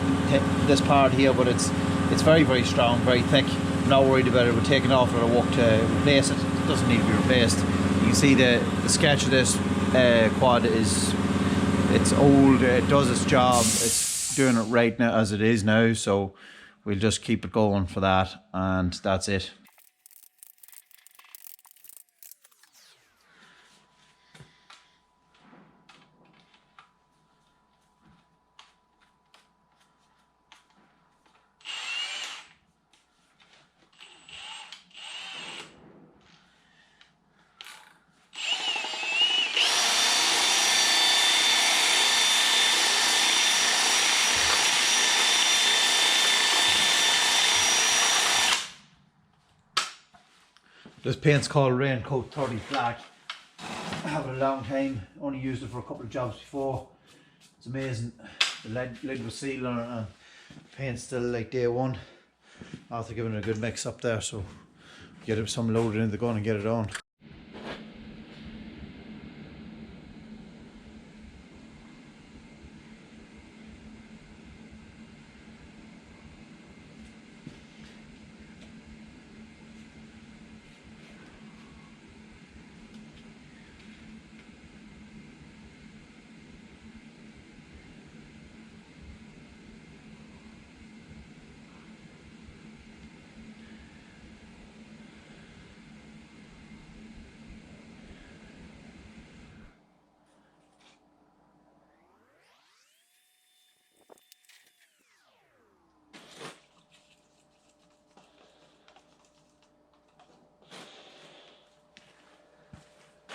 part here, but it's very, very strong, very thick. I'm not worried about it. We're taking off a lot of work to replace it. It doesn't need to be replaced. You can see the sketch of this quad it's old, it does its job, it's doing it right now as it is now, so we'll just keep it going for that, and that's it. This paint's called Raincoat 30 Black. I have it a long time, only used it for a couple of jobs before. It's amazing. The lid was sealed on it, and the paint's still like day one. After giving it a good mix up there, so get some loaded into the gun and get it on.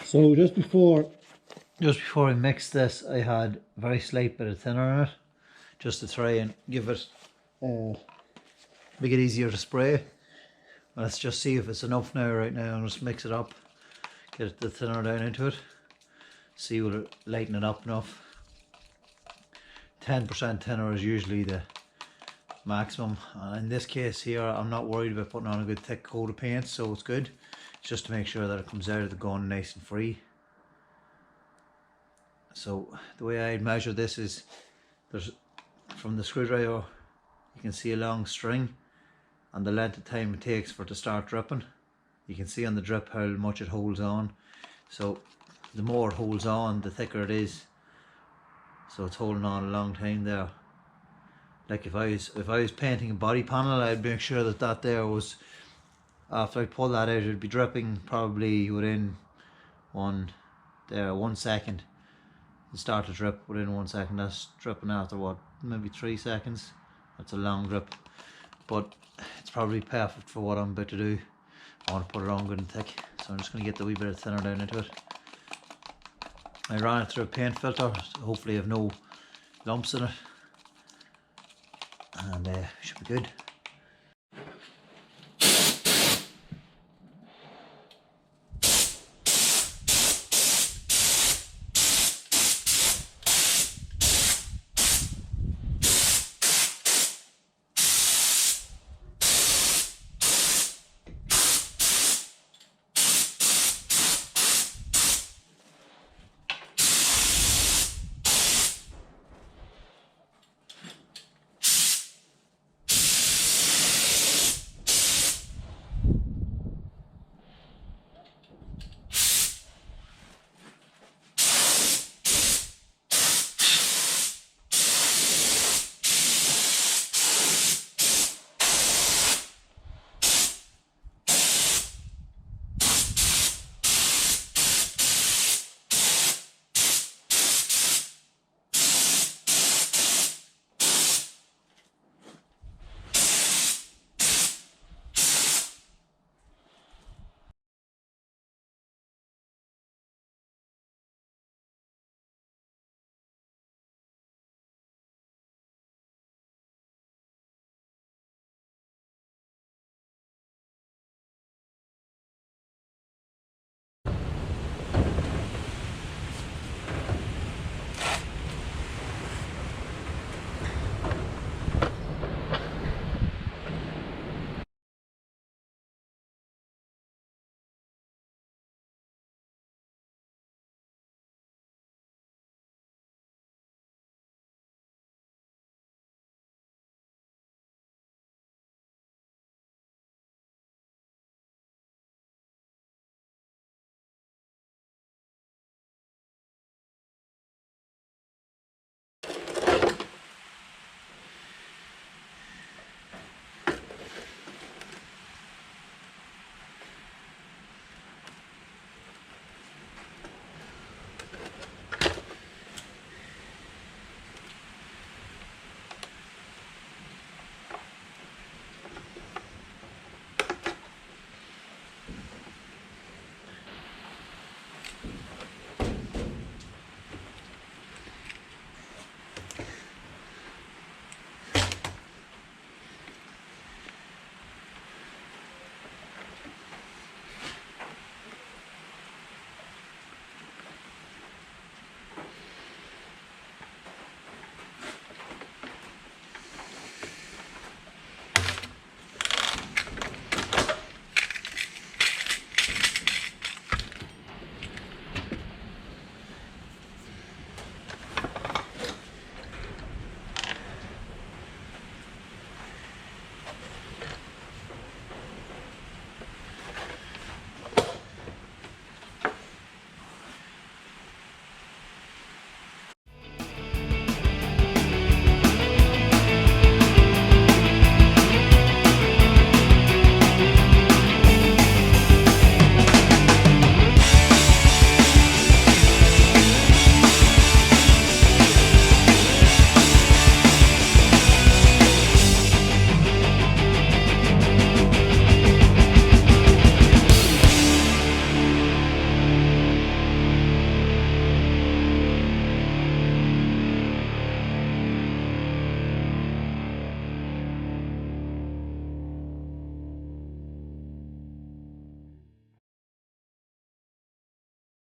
So just before I mixed this, I had a very slight bit of thinner in it, just to try and give it, make it easier to spray. Let's just see if it's enough now. Right now, I'll just mix it up, get the thinner down into it, see will it lighten it up enough. 10% thinner is usually the maximum, and in this case here I'm not worried about putting on a good thick coat of paint, so it's good. It's just to make sure that it comes out of the gun nice and free. So the way I'd measure this is, there's from the screwdriver you can see a long string and the length of time it takes for it to start dripping. You can see on the drip how much it holds on. So the more it holds on, the thicker it is. So it's holding on a long time there. Like if I was painting a body panel, I'd make sure that there was, after I pull that out, it'd be dripping probably within 1 second. It start to drip within 1 second. That's dripping after what, maybe 3 seconds. That's a long drip, but it's probably perfect for what I'm about to do. I want to put it on good and thick, so I'm just going to get the wee bit of thinner down into it. I ran it through a paint filter, so hopefully I have no lumps in it, and should be good.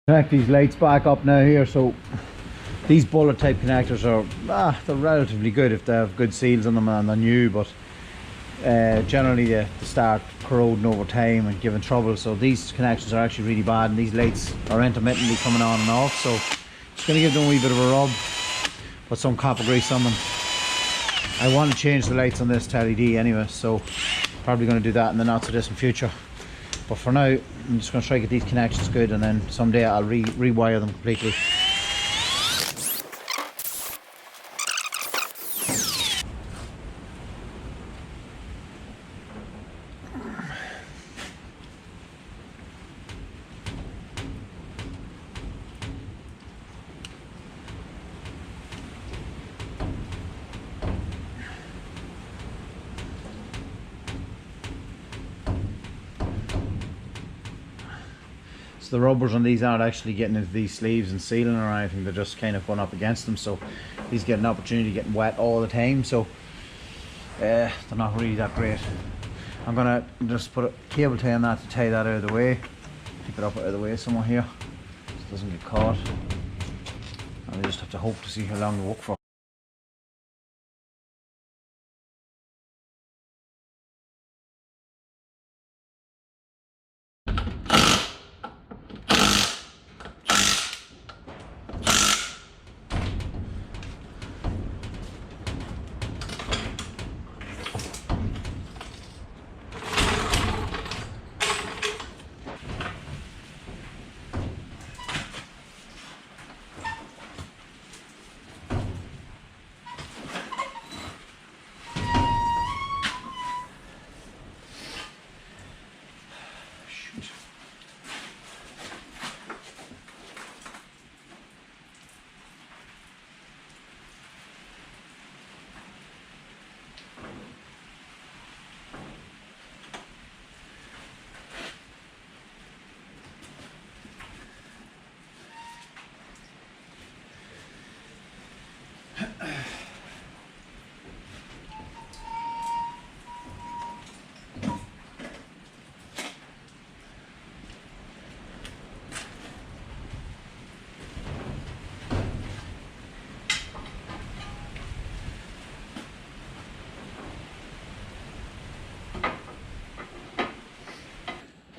Connect these lights back up now here. So these bullet type connectors are they're relatively good if they have good seals on them and they're new, but generally they start corroding over time and giving trouble. So these connections are actually really bad, and these lights are intermittently coming on and off, so just going to give them a wee bit of a rub, put some copper grease on them. I want to change the lights on this to LED anyway, so probably going to do that in the not so distant future. But for now, I'm just going to try to get these connections good, and then someday I'll rewire them completely. So the rubbers on these aren't actually getting into these sleeves and sealing or anything, they're just kind of going up against them, so these get an opportunity getting wet all the time, so they're not really that great. I'm gonna just put a cable tie on that to tie that out of the way, keep it up out of the way somewhere here so it doesn't get caught, and we just have to hope to see how long they work for.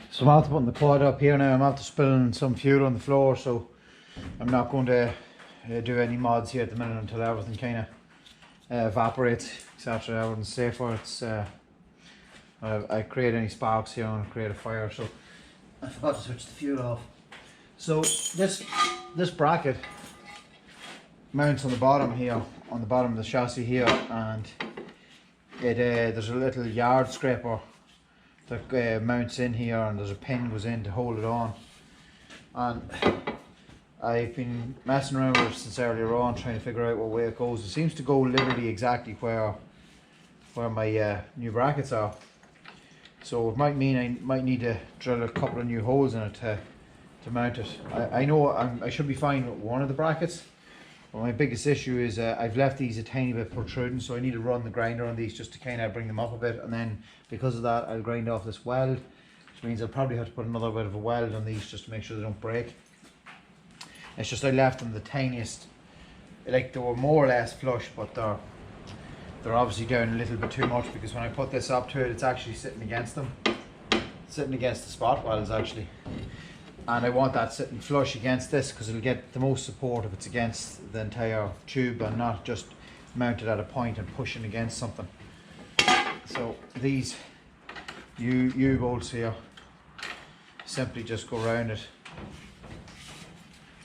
So I'm after putting the quad up here now. I'm after spilling some fuel on the floor, so I'm not going to do any mods here at the minute until everything kind of evaporates, etc. Everything's safer. It's I create any sparks here and create a fire, so I forgot to switch the fuel off. So this bracket mounts on the bottom here, on the bottom of the chassis here, and it there's a little yard scraper that mounts in here, and there's a pin goes in to hold it on. And I've been messing around with it since earlier on, trying to figure out what way it goes. It seems to go literally exactly where my new brackets are. So it might mean I might need to drill a couple of new holes in it to mount it. I know I should be fine with one of the brackets, but my biggest issue is I've left these a tiny bit protruding, so I need to run the grinder on these just to kind of bring them up a bit, and then because of that I'll grind off this weld, which means I'll probably have to put another bit of a weld on these just to make sure they don't break. It's just I left them the tiniest, like they were more or less flush, but they're obviously down a little bit too much, because when I put this up to it, it's actually sitting against them, sitting against the spot welds actually. And I want that sitting flush against this, because it'll get the most support if it's against the entire tube and not just mounted at a point and pushing against something. So these U-bolts here, simply just go around it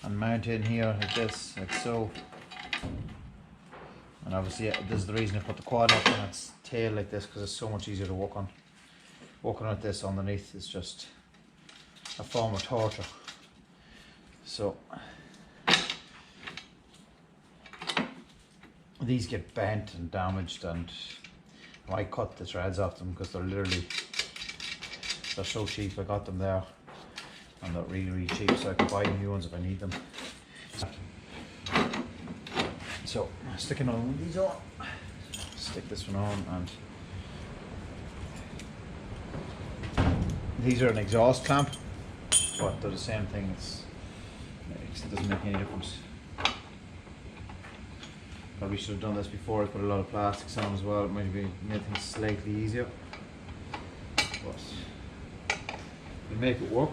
and mount in here like this, like so. And obviously this is the reason I put the quad up on its tail like this, because it's so much easier to work on. Working with this underneath is just a form of torture. So these get bent and damaged, and I might cut the threads off them, because they're so cheap. I got them there and they're really cheap, so I can buy new ones if I need them. So sticking another one of these on, stick this one on, and these are an exhaust clamp, but they're the same thing. It doesn't make any difference. Probably should have done this before I put a lot of plastics on as well. It might have made things slightly easier, but we'll make it work.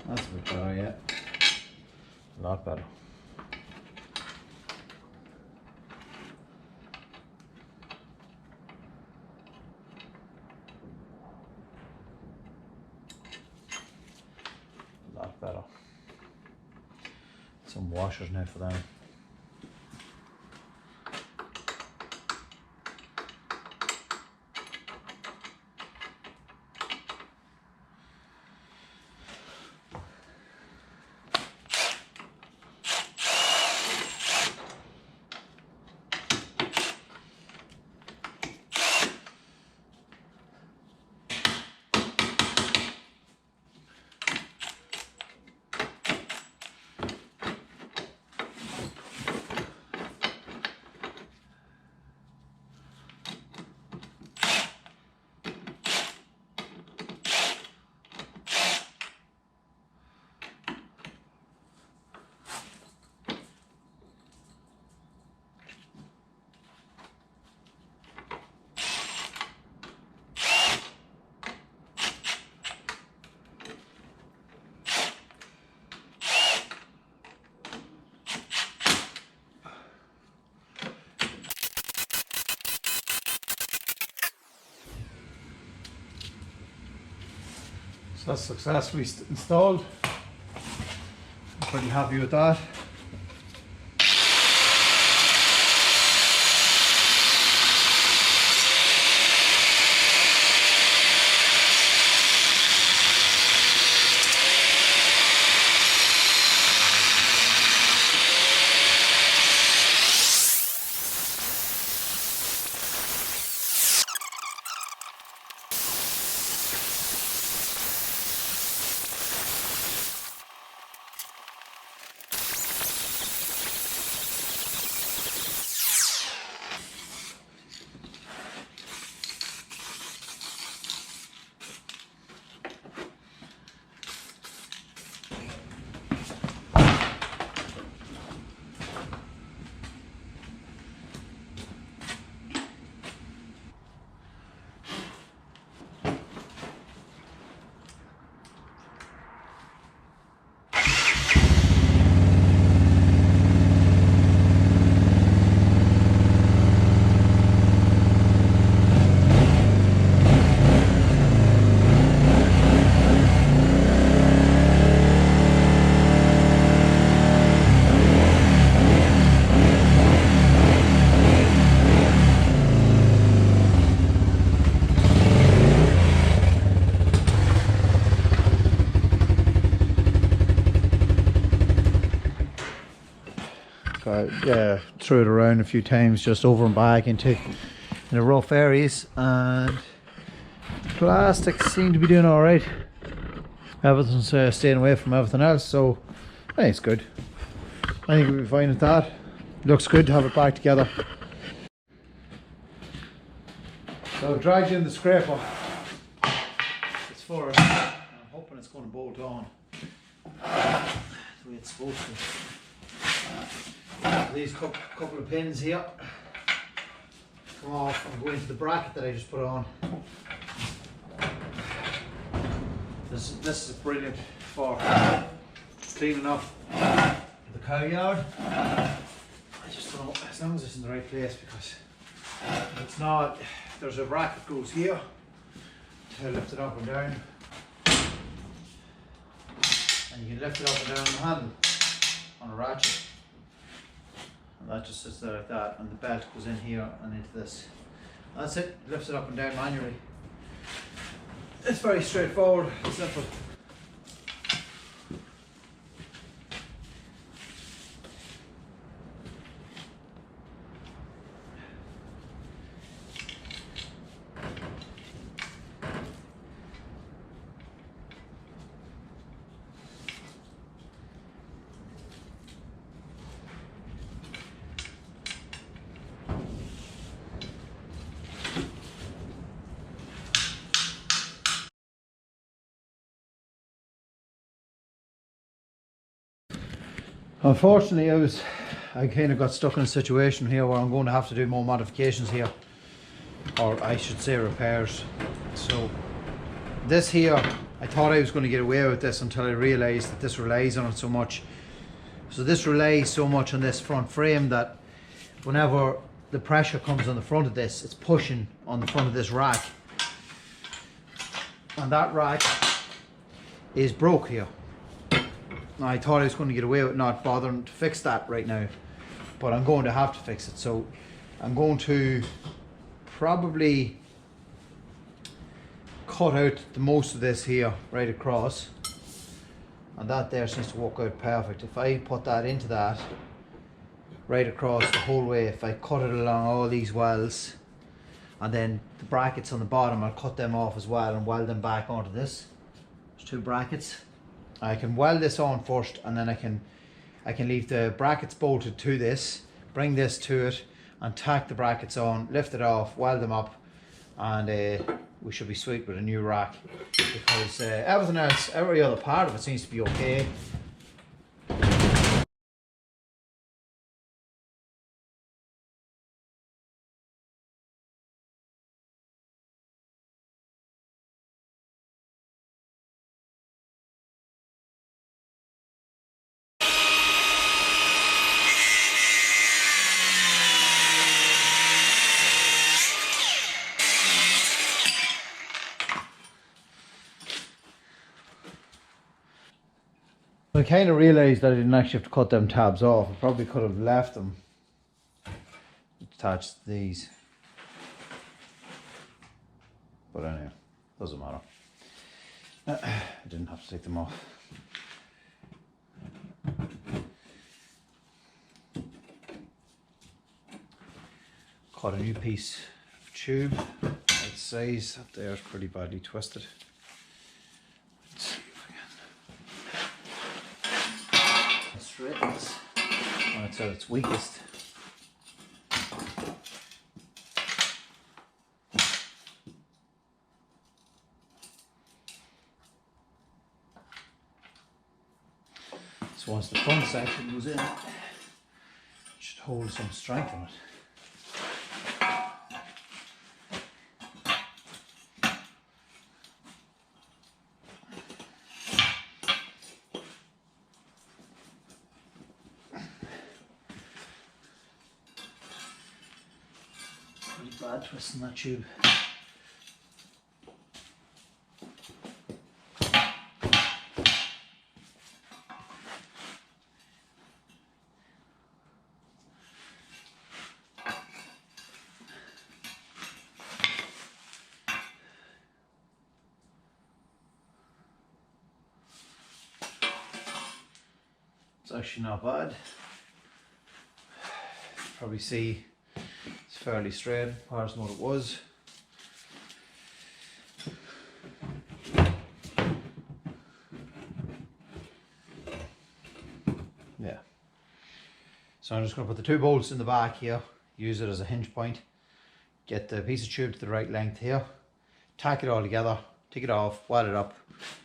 That's a bit better, yeah. A lot better. A lot better. Some washers now for them. So that's successfully installed. I'm pretty happy with that. Yeah, threw it around a few times, just over and back into the rough areas, and plastics seem to be doing all right. Everything's staying away from everything else, so I think it's good. I think we'll be fine with that. Looks good to have it back together. So I've dragged in the scraper. It's for it. I'm hoping it's going to bolt on the way it's supposed to. These couple of pins here come off and go into the bracket that I just put on. This is brilliant for cleaning up the cow yard. I just don't know, as long as it's in the right place, because if it's not, there's a bracket goes here to lift it up and down, and you can lift it up and down on the handle on a ratchet. And that just sits there like that, and the belt goes in here and into this. That's it, lifts it up and down manually. It's very straightforward, simple. Unfortunately, I kind of got stuck in a situation here where I'm going to have to do more modifications here, or I should say repairs. So this here, I thought I was going to get away with this until I realized that this relies on it so much. So this relies so much on this front frame that whenever the pressure comes on the front of this, it's pushing on the front of this rack, and that rack is broke here. I thought I was going to get away with not bothering to fix that right now, but I'm going to have to fix it. So I'm going to probably cut out the most of this here right across, and that there seems to work out perfect. If I put that into that right across the whole way, if I cut it along all these welds, and then the brackets on the bottom, I'll cut them off as well and weld them back onto this. There's two brackets. I can weld this on first, and then I can leave the brackets bolted to this, bring this to it, and tack the brackets on, lift it off, weld them up, and we should be sweet with a new rack, because everything else, every other part of it seems to be okay. I kind of realised that I didn't actually have to cut them tabs off. I probably could have left them attached to these. But anyway, doesn't matter. I didn't have to take them off. Cut a new piece of tube. That size up there is pretty badly twisted. Let's see if I can straighten this when it's at its weakest. So once the front section goes in, it should hold some strength on it. Pretty bad twisting that tube. It's actually not bad. Probably see it's fairly straight apart from what it was. Yeah. So I'm just going to put the 2 bolts in the back here, use it as a hinge point, get the piece of tube to the right length here, tack it all together, take it off, weld it up,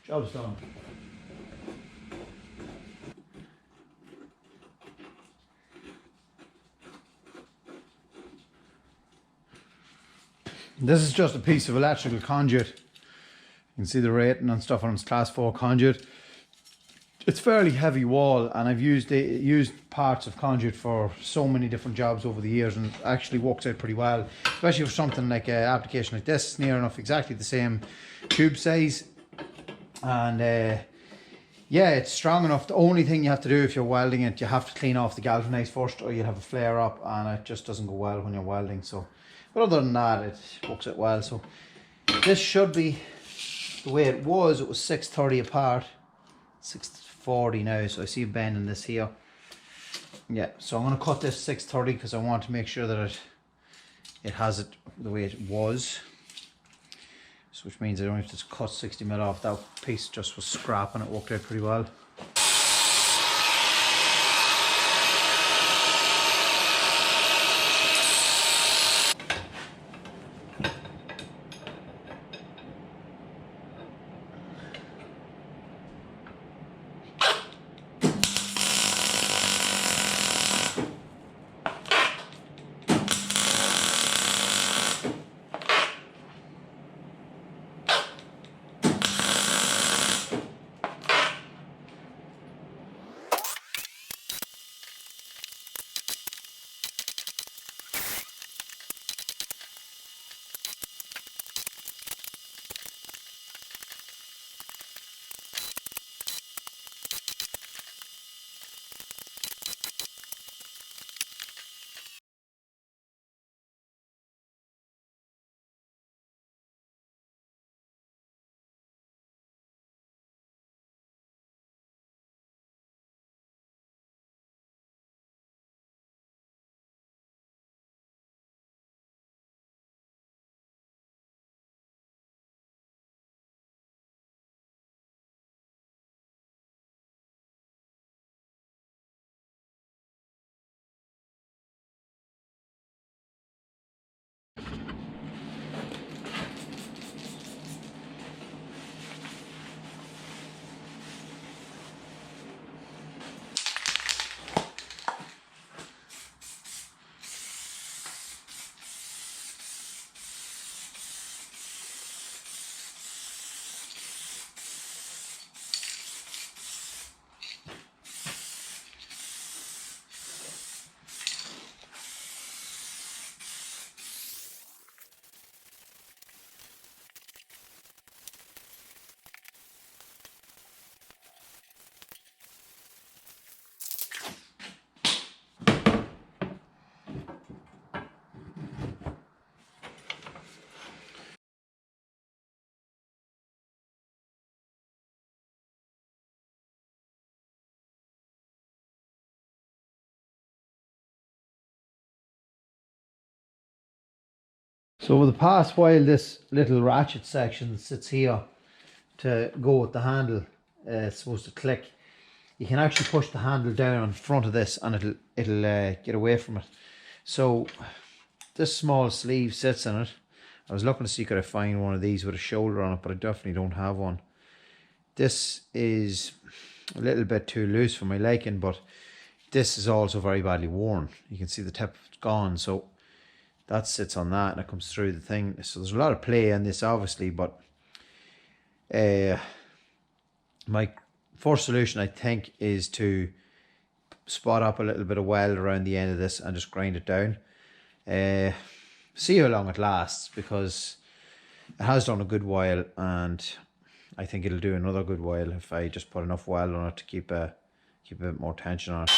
job's done. This is just a piece of electrical conduit. You can see the rating and stuff on its class 4 conduit. It's fairly heavy wall, and I've used parts of conduit for so many different jobs over the years, and it actually works out pretty well, especially for something like an application like this. It's near enough exactly the same tube size, and yeah, it's strong enough. The only thing you have to do if you're welding it, you have to clean off the galvanize first, or you'll have a flare up, and it just doesn't go well when you're welding. So, but other than that, it works out well. So this should be the way it was. It was 630 apart, 640 now. So I see a bend in this here. Yeah, so I'm going to cut this 630 because I want to make sure that it has it the way it was. So which means I don't have to cut 60mm off. That piece just was scrap and it worked out pretty well. So over the past while, this little ratchet section that sits here to go with the handle, it's supposed to click. You can actually push the handle down on front of this and it'll get away from it. So this small sleeve sits in it. I was looking to see could I find one of these with a shoulder on it, but I definitely don't have one. This is a little bit too loose for my liking, but this is also very badly worn. You can see the tip gone, so that sits on that and it comes through the thing. So there's a lot of play in this obviously, but my first solution I think is to spot up a little bit of weld around the end of this and just grind it down. See how long it lasts, because it has done a good while, and I think it'll do another good while if I just put enough weld on it to keep a bit more tension on it.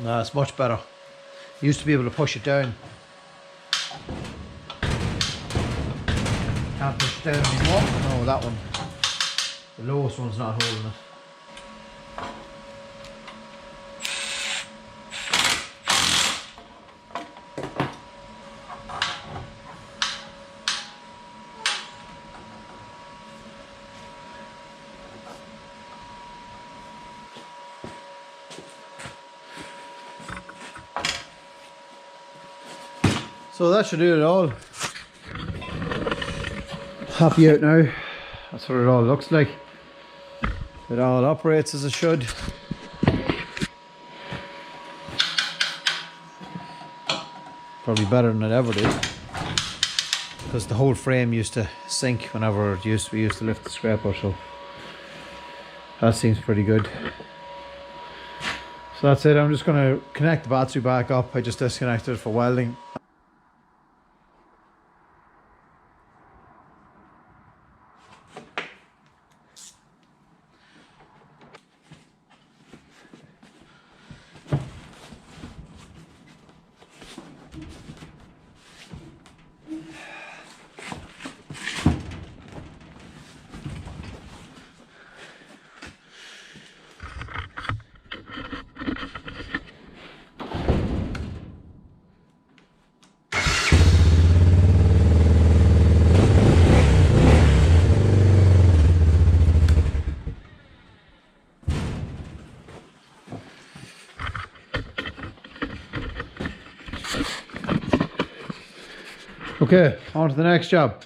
No, it's much better. Used to be able to push it down. Can't push it down anymore. No, that one. The lowest one's not holding it. So that should do it all. Happy out now. That's what it all looks like. It all operates as it should. Probably better than it ever did, because the whole frame used to sink whenever we used to lift the scraper, so that seems pretty good. So that's it. I'm just going to connect the battery back up. I just disconnected it for welding. Okay, on to the next job.